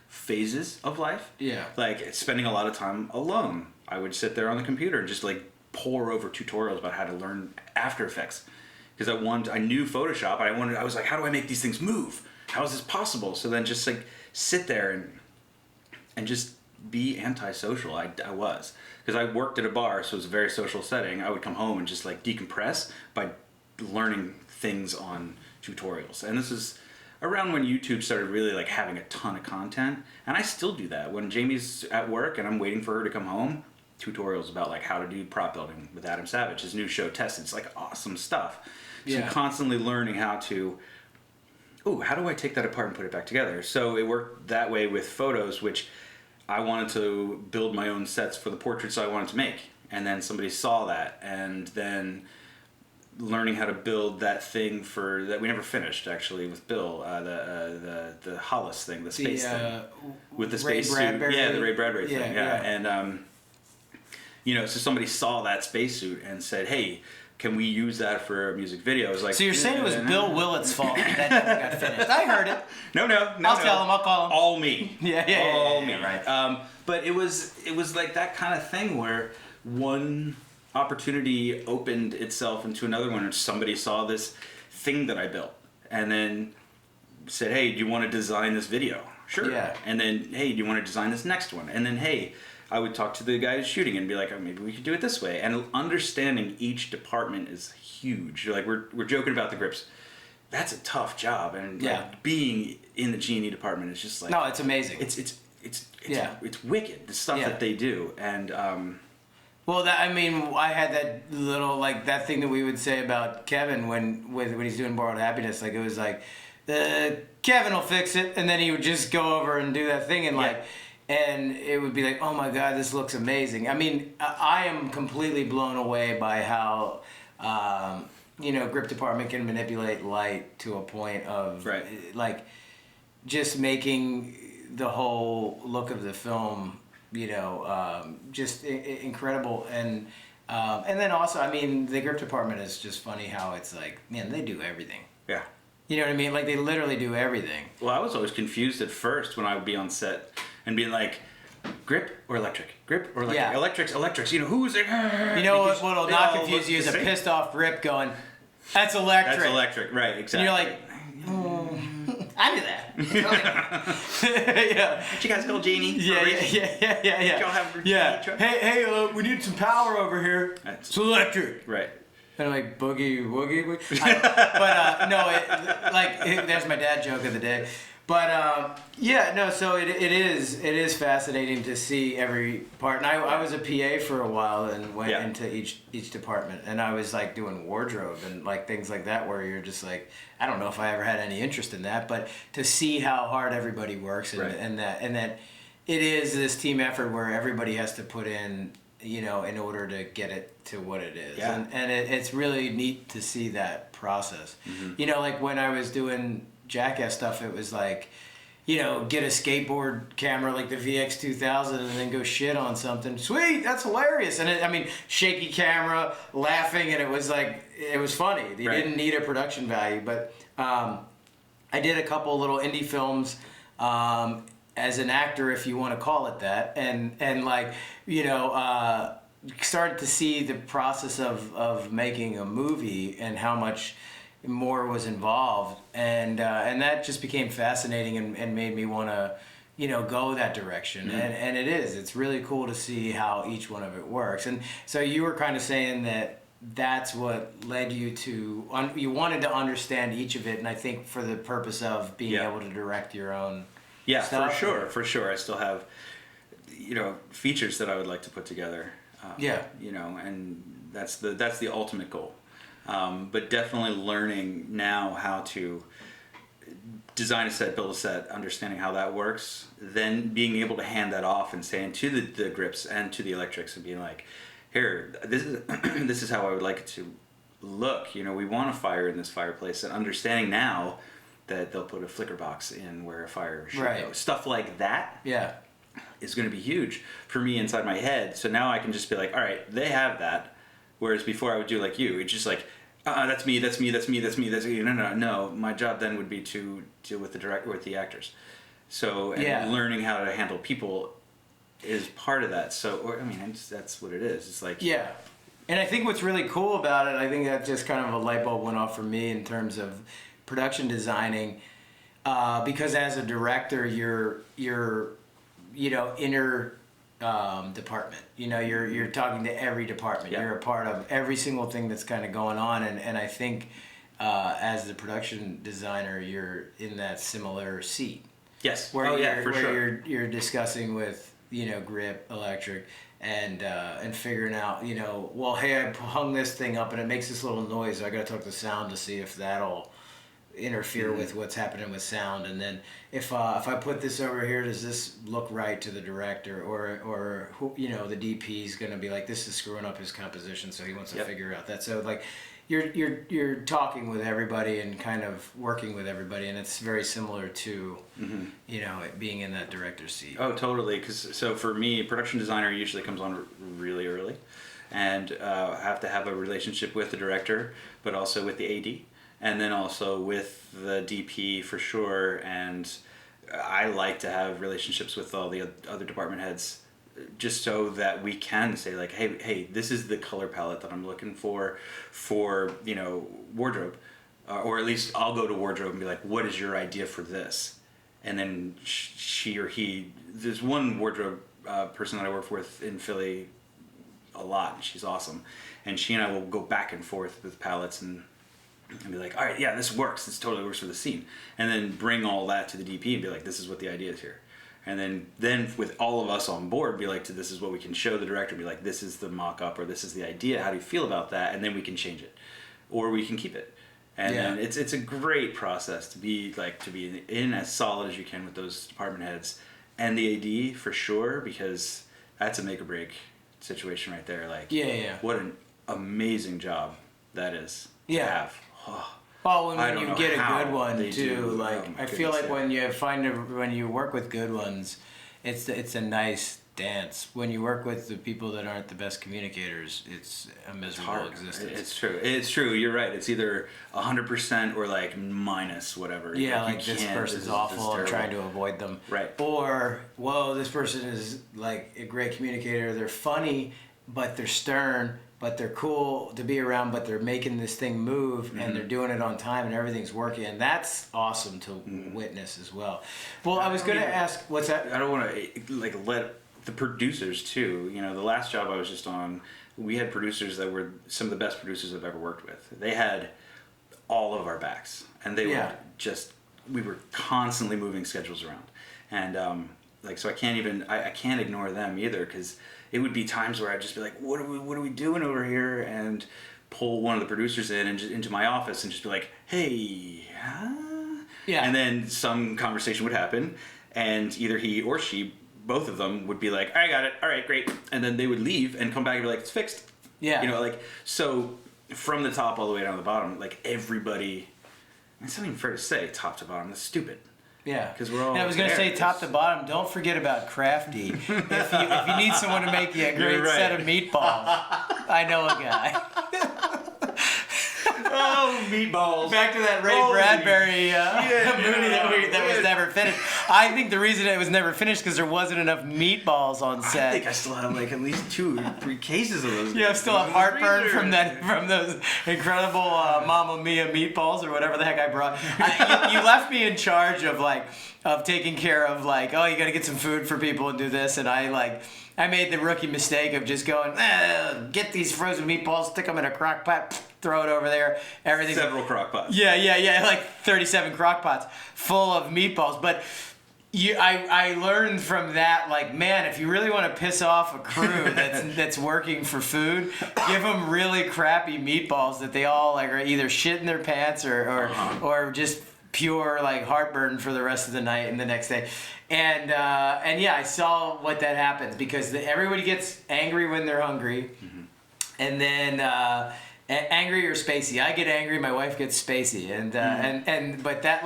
S5: phases of life.
S4: Yeah.
S5: Like, spending a lot of time alone. I would sit there on the computer and just like pore over tutorials about how to learn After Effects, because I knew Photoshop. I was like, how do I make these things move? How is this possible? So then just like sit there and just be antisocial. I was, because I worked at a bar, so it was a very social setting. I would come home and just like decompress by learning things on tutorials. And this is around when YouTube started really like having a ton of content, and I still do that. When Jamie's at work and I'm waiting for her to come home, tutorials about like how to do prop building with Adam Savage, his new show Tested. It's like awesome stuff. So
S4: Yeah.
S5: constantly learning how to, how do I take that apart and put it back together? So it worked that way with photos, which I wanted to build my own sets for the portraits I wanted to make. And then somebody saw that, and then learning how to build that thing for that we never finished actually with Bill, the Hollis thing, the space thing with the
S4: Ray
S5: space
S4: Bradbury.
S5: suit. Yeah, the Ray Bradbury thing.
S4: Yeah.
S5: And so somebody saw that spacesuit and said, "Hey, can we use that for a music video?" I was like,
S4: So you're saying it was Bill Willett's fault that never got finished? I heard it.
S5: No.
S4: I'll tell him. I'll call him.
S5: All me.
S4: Yeah,
S5: All me.
S4: right.
S5: But it was like that kind of thing where one opportunity opened itself into another one, and somebody saw this thing that I built, and then said, "Hey, do you want to design this video?" Sure.
S4: Yeah.
S5: And then, "Hey, do you want to design this next one?" And then, "Hey," I would talk to the guy who's shooting and be like, "Oh, maybe we could do it this way." And understanding each department is huge. Like we're joking about the grips. That's a tough job, and like, being in the G&E department is just like,
S4: No, it's amazing.
S5: it's wicked, the stuff that they do. And
S4: Well, I had that little, like, that thing that we would say about Kevin when he's doing Borrowed Happiness. Like, it was like, Kevin will fix it, and then he would just go over and do that thing, and and it would be like, oh my God, this looks amazing. I mean, I am completely blown away by how, grip department can manipulate light to a point of, like, just making the whole look of the film, just incredible. And then also, I mean, the grip department is just funny how it's like, man, they do everything.
S5: yeah.
S4: You know what I mean? Like, they literally do everything.
S5: Well, I was always confused at first when I would be on set and being like, grip or electric? Grip or electric?
S4: Yeah.
S5: Electrics. Who's it?
S4: You know what'll not confuse you is a pissed off Rip going, that's electric.
S5: That's electric, right, exactly.
S4: And you're like, I knew that. Yeah.
S5: You guys call Genie?
S4: Yeah.
S5: Y'all have
S4: Yeah. Hey, we need some power over here. It's electric.
S5: Right.
S4: And I'm like, boogie, woogie, woogie. There's my dad joke of the day. But, so it is fascinating to see every part. And I was a PA for a while and went into each department. And I was, like, doing wardrobe and, like, things like that where you're just like, I don't know if I ever had any interest in that. But to see how hard everybody works and that it is this team effort where everybody has to put in, in order to get it to what it is.
S5: Yeah.
S4: And it's really neat to see that process.
S5: Mm-hmm.
S4: Like when I was doing Jackass stuff, it was like, get a skateboard camera like the VX2000 and then go shit on something. Sweet, that's hilarious. And shaky camera, laughing, and it was like, it was funny. You didn't need a production value. But I did a couple little indie films as an actor, if you want to call it that, and started to see the process of making a movie and how much more was involved, and that just became fascinating and made me want to go that direction.
S5: Mm-hmm.
S4: And it's really cool to see how each one of it works. And so you were kind of saying that that's what led you to you wanted to understand each of it, and I think for the purpose of being able to direct your own stuff.
S5: For sure. I still have features that I would like to put together. And that's the ultimate goal. But definitely learning now how to design a set, build a set, understanding how that works, then being able to hand that off and saying to the grips and to the electrics and being like, here, this is how I would like it to look. We want a fire in this fireplace, and understanding now that they'll put a flicker box in where a fire should go. Stuff like that.
S4: Yeah.
S5: Is going to be huge for me inside my head. So now I can just be like, all right, they have that. Whereas before I would do like you. It's just like, that's me. No. My job then would be to deal with the actors. So learning how to handle people is part of that. So that's what it is. It's like
S4: And I think what's really cool about it, I think that just kind of a light bulb went off for me in terms of production designing, because as a director, you're inner department. You're talking to every department.
S5: Yeah.
S4: You're a part of every single thing that's kind of going on, and I think as the production designer, you're in that similar seat.
S5: Yes.
S4: Where
S5: for sure.
S4: you're discussing with Grip Electric and figuring out well, hey, I hung this thing up and it makes this little noise. I got to talk to sound to see if that'll interfere with what's happening with sound, and then if I put this over here, does this look right to the director, or who, the DP is going to be like, this is screwing up his composition, so he wants to figure out that. So like you're talking with everybody and kind of working with everybody, and it's very similar to it being in that director's seat.
S5: Oh, totally. So for me, production designer usually comes on really early, and have to have a relationship with the director, but also with the AD, and then also with the DP for sure. And I like to have relationships with all the other department heads, just so that we can say like, hey, this is the color palette that I'm looking for wardrobe, or at least I'll go to wardrobe and be like, what is your idea for this? And then she or he, there's one wardrobe person that I work with in Philly a lot, and she's awesome, and she and I will go back and forth with palettes and be like, all right, yeah, this works, this totally works for the scene, and then bring all that to the DP and be like, this is what the idea is here. And then with all of us on board, be like, this is what we can show the director, be like, this is the mock-up, or this is the idea, how do you feel about that? And then we can change it, or we can keep it. And then it's a great process to be in as solid as you can with those department heads and the AD for sure, because that's a make or break situation right there. Like, what an amazing job that is to have. Oh.
S4: Well,
S5: I
S4: when
S5: don't
S4: you
S5: know
S4: get a
S5: how
S4: good one
S5: they
S4: too,
S5: do.
S4: like
S5: Oh my
S4: I feel like
S5: goodness,
S4: when you work with good ones, it's a nice dance. When you work with the people that aren't the best communicators, it's a miserable existence.
S5: It's true. You're right. It's either 100% or like minus whatever.
S4: Yeah,
S5: you
S4: like this
S5: can't-
S4: person's
S5: this is
S4: awful. I'm
S5: terrible.
S4: trying to avoid them.
S5: Right.
S4: Or, whoa, this person is like a great communicator. They're funny, but they're stern, but they're cool to be around, but they're making this thing move and they're doing it on time and everything's working. And that's awesome to witness as well. Well, I was going to ask, what's that?
S5: I don't want to let the producers too. The last job I was just on, we had producers that were some of the best producers I've ever worked with. They had all of our backs, and they we were constantly moving schedules around, and so I can't ignore them either, because it would be times where I'd just be like, what are we doing over here, and pull one of the producers in and into my office and just be like, hey, and then some conversation would happen, and either he or she, both of them, would be like, I got it, all right, great, and then they would leave and come back and be like, it's fixed. So from the top all the way down to the bottom, like everybody, it's not even fair to say top to bottom, that's stupid.
S4: Yeah,
S5: 'Cause we're all
S4: And I was going to
S5: there.
S4: say top to bottom. Don't forget about Crafty. if you need someone to make you a great
S5: right.
S4: set of meatballs, I know a guy.
S5: Oh, meatballs.
S4: Back to that Ray
S5: Holy
S4: Bradbury
S5: shit,
S4: movie that was
S5: dude.
S4: never finished. I think the reason it was never finished because there wasn't enough meatballs on
S5: I
S4: set.
S5: think I still have like at least 2 or 3 cases of those.
S4: You still have heartburn from those incredible Mamma Mia meatballs or whatever the heck I brought. You left me in charge of taking care of you got to get some food for people and do this, and I made the rookie mistake of just going, get these frozen meatballs, stick them in a crock pot, throw it over there. Everything.
S5: Several crock pots.
S4: Yeah, like 37 crock pots full of meatballs, but. I learned from that, man, if you really want to piss off a crew that's working for food, give them really crappy meatballs that they all are either shit in their pants or just pure heartburn for the rest of the night and the next day. And I saw what that happens because everybody gets angry when they're hungry, and then angry or spacey. I get angry, my wife gets spacey, but that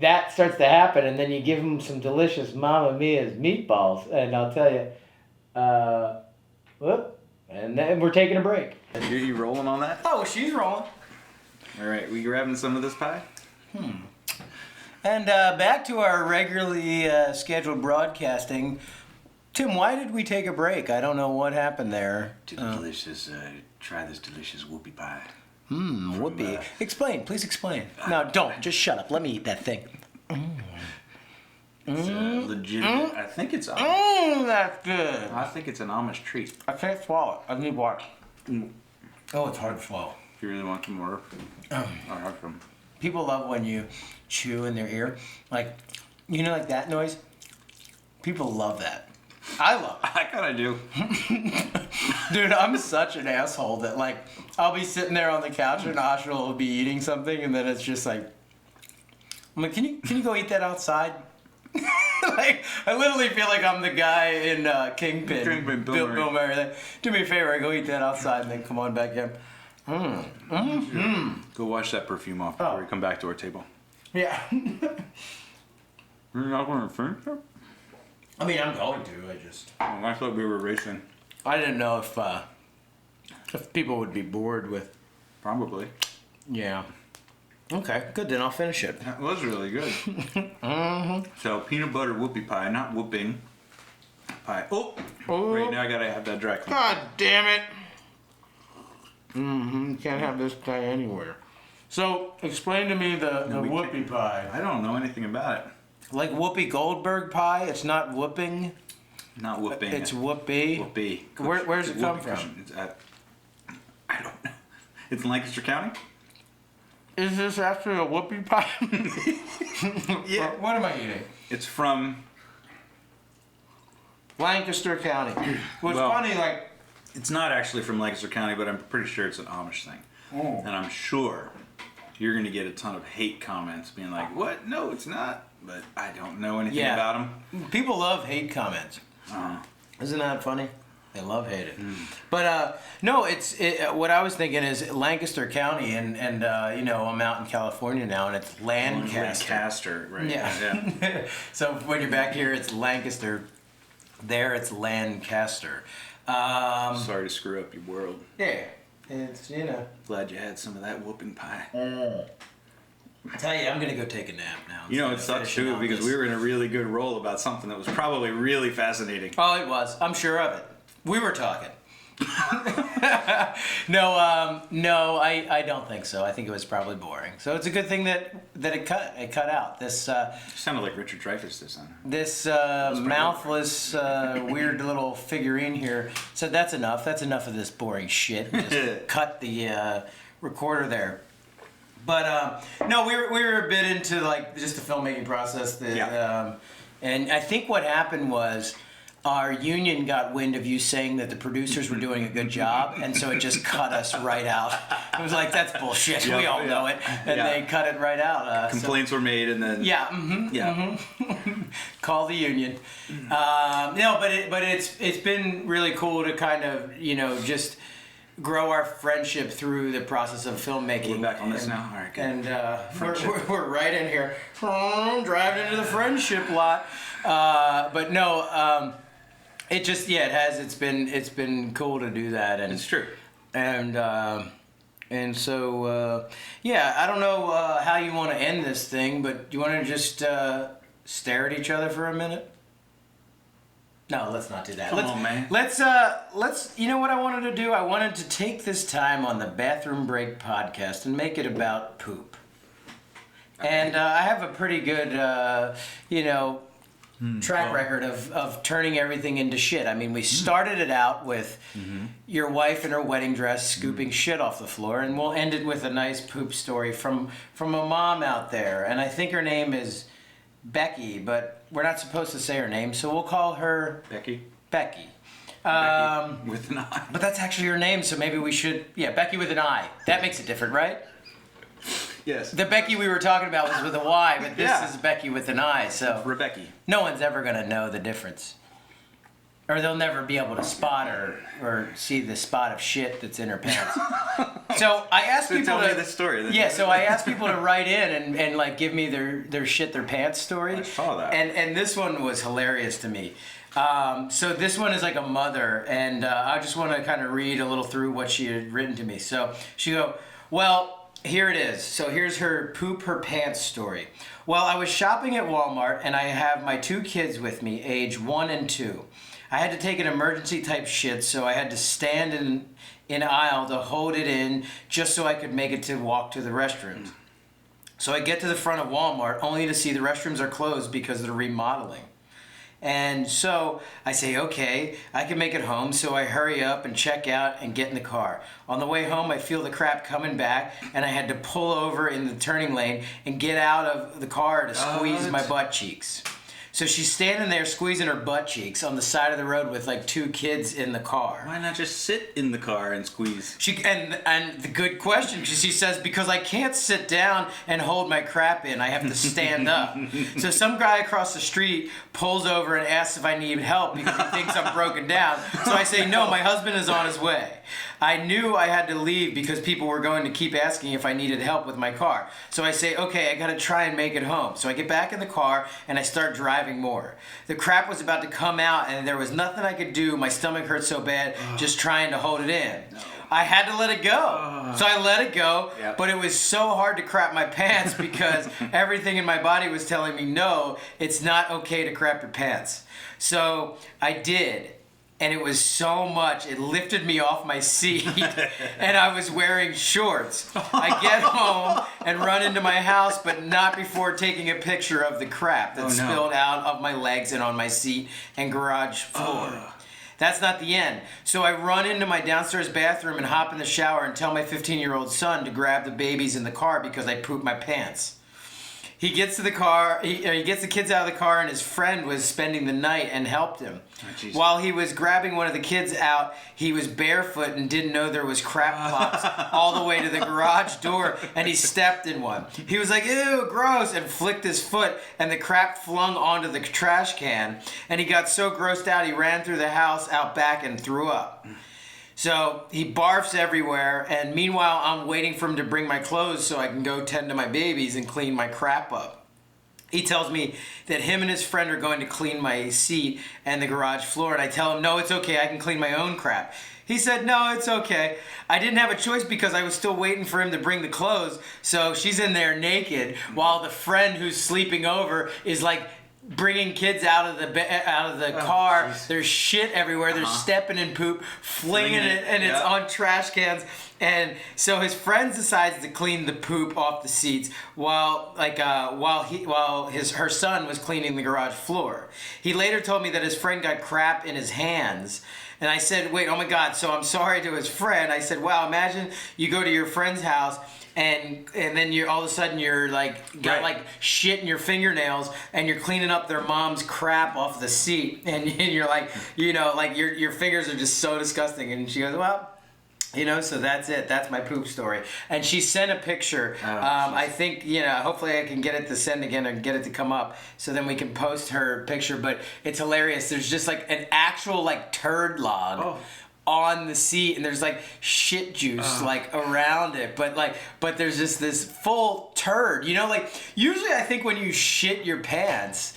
S4: that starts to happen, and then you give them some delicious Mamma Mia's meatballs, and I'll tell you, and then we're taking a break.
S5: You rolling on that?
S4: Oh, she's rolling.
S5: All right, we grabbing some of this pie?
S4: And back to our regularly scheduled broadcasting. Tim, why did we take a break? I don't know what happened there.
S6: Try this delicious whoopie pie.
S4: Whoopee. Explain, please explain. No, don't. Just shut up. Let me eat that thing.
S5: It's legitimate. I think it's.
S4: That's good.
S5: I think it's an Amish treat.
S4: I can't swallow it. I need water. Oh, it's hard to swallow.
S5: If you really want some water, I have some.
S4: People love when you chew in their ear. Like, you know, like that noise? People love that. I love it.
S5: I kind of do.
S4: Dude, I'm such an asshole that, like, I'll be sitting there on the couch and Ashra will be eating something and then it's just like, I'm like, can you go eat that outside? Like, I literally feel like I'm the guy in Kingpin.
S5: Kingpin, Bill
S4: Murray. Like, do me a favor, go eat that outside and then come on back in.
S5: Go wash that perfume off before we come back to our table.
S4: Yeah.
S5: You're not going to finish it?
S4: I mean, I'm going to.
S5: I thought we were racing.
S4: I didn't know if people would be bored with.
S5: Probably.
S4: Yeah. Okay, good. Then I'll finish it.
S5: That was really good. So peanut butter whoopie pie, not whooping pie. Oh, wait, now I gotta have that dry clean.
S4: God damn it. You can't have this guy anywhere. So, explain to me the
S5: we
S4: whoopie pie.
S5: I don't know anything about it.
S4: Like Whoopi Goldberg pie, it's not whooping.
S5: Not whooping.
S4: It's whoopee.
S5: Whoopee.
S4: Where's it come
S5: Whoopee
S4: from?
S5: cushion. It's I don't know. It's in Lancaster County?
S4: Is this actually a whoopie pie?
S5: Yeah.
S4: What am I eating?
S5: It's from.
S4: Lancaster County. What's
S5: Well-
S4: funny, like,
S5: It's not actually from Lancaster County, but I'm pretty sure it's an Amish thing. And I'm sure you're going to get a ton of hate comments being like, what? No, it's not. But I don't know anything
S4: Yeah.
S5: about them.
S4: people love hate comments. Isn't that funny? They love hate it. But no, what I was thinking is Lancaster County, and you know, I'm out in California now, and it's Lancaster.
S5: Lancaster, right.
S4: Yeah. So when you're back here, it's Lancaster. There, it's Lancaster.
S5: Sorry to screw up your world.
S4: Yeah, it's, you know.
S5: Glad you had some of that whooping pie.
S4: I tell you, I'm gonna go take a nap now.
S5: You know, it sucks too because we were in a really good role about something that was probably really fascinating.
S4: Oh, it was. I'm sure of it. We were talking. No, I don't think so. I think it was probably boring. So it's a good thing that it cut out this
S5: You sounded like Richard Dreyfuss this time.
S4: this mouthless weird little figurine here said that's enough of this boring shit. Just cut the recorder there. But no, we were a bit into like just the filmmaking process. And I think what happened was our union got wind of you saying that the producers were doing a good job, and so it just cut us right out. It was like, that's bullshit. We all know it. And they cut it right out.
S5: Complaints were made and then...
S4: Yeah. Call the union. No, but it's been really cool to kind of, you know, just grow our friendship through the process of filmmaking.
S5: We're back on this now? All right, good.
S4: And we're right in here. Driving into the friendship lot. But no, it just, yeah, it's been cool to do that. And
S5: It's true.
S4: And so, yeah, I don't know how you want to end this thing, but do you want to just stare at each other for a minute? No, let's not do that.
S5: Come on, man.
S4: Let's, you know what I wanted to do? I wanted to take this time on the Bathroom Break podcast and make it about poop. And I have a pretty good, you know, track record of turning everything into shit. I mean, we started it out with your wife in her wedding dress scooping shit off the floor, and we'll end it with a nice poop story from a mom out there. And I think her name is Becky, but we're not supposed to say her name, so we'll call her
S5: Becky?
S4: Becky.
S5: Becky with an I.
S4: But that's actually her name, so maybe we should... Yeah, Becky with an I. That makes it different, right?
S5: Yes.
S4: The Becky we were talking about was with a Y, but this
S5: Yeah.
S4: is Becky with an I, so...
S5: Rebecca.
S4: No one's ever going to know the difference. Or they'll never be able to spot or see the spot of shit that's in her pants. So I asked people
S5: tell
S4: to...
S5: me the story.
S4: Yeah, so I asked people to write in and like give me their shit their pants story.
S5: I saw that.
S4: And this one was hilarious to me. So this one is like a mother, and I just want to kind of read a little through what she had written to me. So she go, well, here it is. So here's her poop her pants story. Well, I was shopping at Walmart, and I have my 2 kids with me, age 1 and 2. I had to take an emergency type shit, so I had to stand in aisle to hold it in just so I could make it to walk to the restroom. So I get to the front of Walmart only to see the restrooms are closed because they're remodeling. And so I say, okay, I can make it home. So I hurry up and check out and get in the car. On the way home, I feel the crap coming back, and I had to pull over in the turning lane and get out of the car to squeeze my butt cheeks. So she's standing there squeezing her butt cheeks on the side of the road with like 2 kids in the car.
S5: Why not just sit in the car and squeeze?
S4: And the good question, she says, because I can't sit down and hold my crap in, I have to stand up. So some guy across the street pulls over and asks if I need help because he thinks I'm broken down. So I say, no, my husband is on his way. I knew I had to leave because people were going to keep asking if I needed help with my car. So I say, okay, I gotta try and make it home. So I get back in the car and I start driving more. The crap was about to come out and there was nothing I could do. My stomach hurt so bad just trying to hold it in. I had to let it go. So I let it go, but it was so hard to crap my pants because everything in my body was telling me, no, it's not okay to crap your pants. So I did. And it was so much, it lifted me off my seat, and I was wearing shorts. I get home and run into my house, but not before taking a picture of the crap that spilled out of my legs and on my seat and garage floor. That's not the end. So I run into my downstairs bathroom and hop in the shower and tell my 15-year-old son to grab the babies in the car because I pooped my pants. He gets to the car, he gets the kids out of the car, and his friend was spending the night and helped him. While he was grabbing one of the kids out, he was barefoot and didn't know there was crap plops all the way to the garage door, and he stepped in one. He was like, ew, gross, and flicked his foot, and the crap flung onto the trash can, and he got so grossed out he ran through the house out back and threw up. So he barfs everywhere, and meanwhile I'm waiting for him to bring my clothes so I can go tend to my babies and clean my crap up. He tells me that him and his friend are going to clean my seat and the garage floor, and I tell him, no, it's okay, I can clean my own crap. He said, no, it's okay. I didn't have a choice because I was still waiting for him to bring the clothes, so she's in there naked while the friend who's sleeping over is like bringing kids out of the car. Geez. There's shit everywhere. There's stepping in poop, flinging it, and it's on trash cans. And so his friend decides to clean the poop off the seats while her son was cleaning the garage floor. He later told me that his friend got crap in his hands. And I said, wait, oh my God, so I'm sorry to his friend. I said, wow, imagine you go to your friend's house and then you're all of a sudden you're like got like shit in your fingernails and you're cleaning up their mom's crap off the seat and you're like, you know, like your fingers are just so disgusting. And she goes, well, you know, so that's it. That's my poop story. And she sent a picture. I think, you know, hopefully I can get it to send again or get it to come up so then we can post her picture. But it's hilarious. There's just like an actual like turd log on the seat, and there's like shit juice like around it, but there's just this full turd, you know, like usually I think when you shit your pants,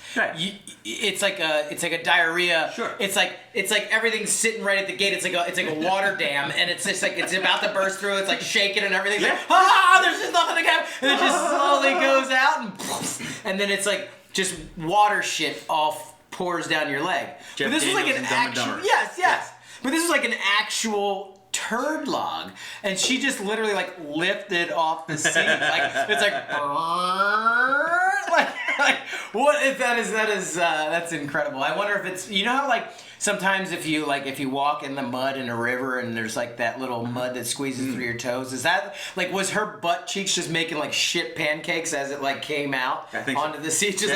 S4: it's like a diarrhea. Sure. It's like everything's sitting right at the gate. It's like a water dam, and it's just like it's about to burst through. It's like shaking and everything's like there's just nothing to go, and it just slowly goes out, and then it's like just water shit all pours down your leg.
S5: Jeff
S4: but this
S5: Daniels
S4: was like an actual yes. But this is like an actual turd log, and she just literally like lifted off the seat, like it's like what if that is that's incredible. I wonder if it's, you know how like sometimes if you walk in the mud in a river and there's like that little mud that squeezes through your toes, is that like, was her butt cheeks just making like shit pancakes as it like came out onto the seat, just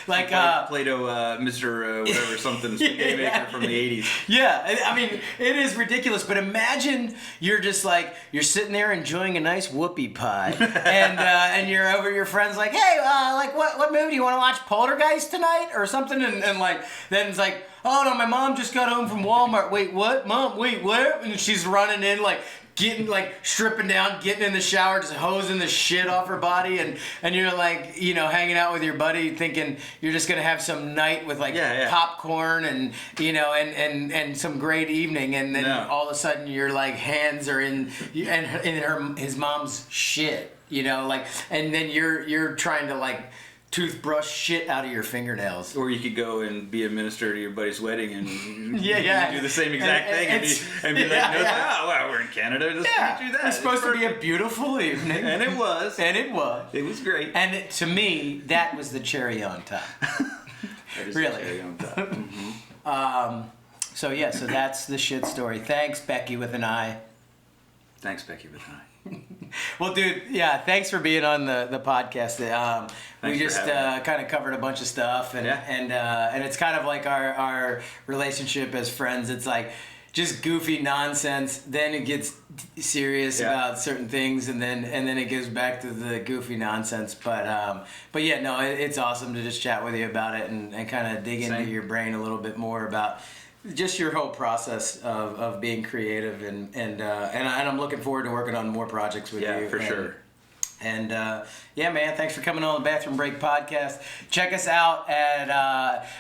S4: like
S5: Play-Doh Mr. Whatever something spaghetti maker from the 80s.
S4: Yeah, I mean it is ridiculous, but imagine you're just like you're sitting there enjoying a nice whoopie pie, and you're over your friends like, hey, like what movie do you want to watch? Poltergeist tonight or something, and like then it's like, oh no, my mom just got home from Walmart. Wait, what? Mom, wait, what? And she's running in like getting like stripping down, getting in the shower, just hosing the shit off her body, and you're like, you know, hanging out with your buddy thinking you're just gonna have some night with like popcorn and, you know, and some great evening, and then all of a sudden your like hands are in his mom's shit, you know, like, and then you're trying to like toothbrush shit out of your fingernails.
S5: Or you could go and be a minister to your buddy's wedding and
S4: Yeah.
S5: do the same exact thing and be like,
S4: yeah,
S5: no,
S4: yeah.
S5: oh, well, we're in Canada. Let's do that.
S4: It's supposed to be a beautiful evening.
S5: And it was.
S4: And it was.
S5: It was great.
S4: And to me, that was the cherry on top.
S5: That is
S4: really.
S5: the cherry on top.
S4: So yeah, so that's the shit story. Thanks, Becky with an I.
S5: Thanks, Becky, with an I.
S4: Well, dude, yeah, thanks for being on the podcast. We
S5: Thanks
S4: just
S5: for having me.
S4: kind of covered a bunch of stuff, and and it's kind of like our relationship as friends. It's like just goofy nonsense. Then it gets serious about certain things, and then it goes back to the goofy nonsense. But yeah, no, it's awesome to just chat with you about it and kind of dig into your brain a little bit more about just your whole process of being creative, and I'm looking forward to working on more projects with you.
S5: Yeah, for sure.
S4: And yeah, man, thanks for coming on the Bathroom Break podcast. Check us out at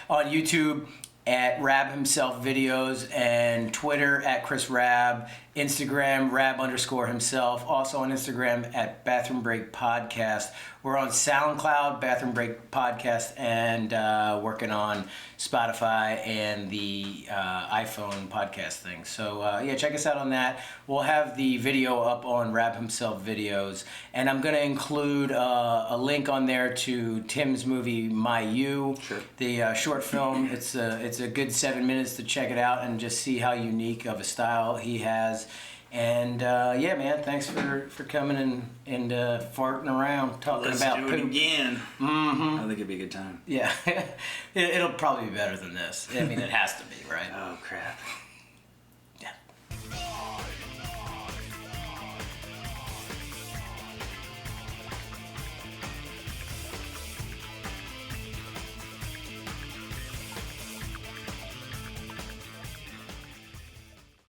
S4: on YouTube at Rab Himself Videos, and Twitter at Chris Rab, Instagram Rab_himself, also on Instagram at Bathroom Break Podcast. We're on SoundCloud, Bathroom Break Podcast, and working on Spotify and the iPhone podcast thing. So yeah, check us out on that. We'll have the video up on Rab Himself Videos, and I'm going to include a link on there to Tim's movie My You, the short film. It's a good 7 minutes to check it out and just see how unique of a style he has. And yeah, man, thanks for coming and farting around talking
S5: Let's
S4: about
S5: do
S4: poop.
S5: it again. I think it'd be a good time.
S4: Yeah, it'll probably be better than this. I mean, it has to be, right?
S5: Oh, crap.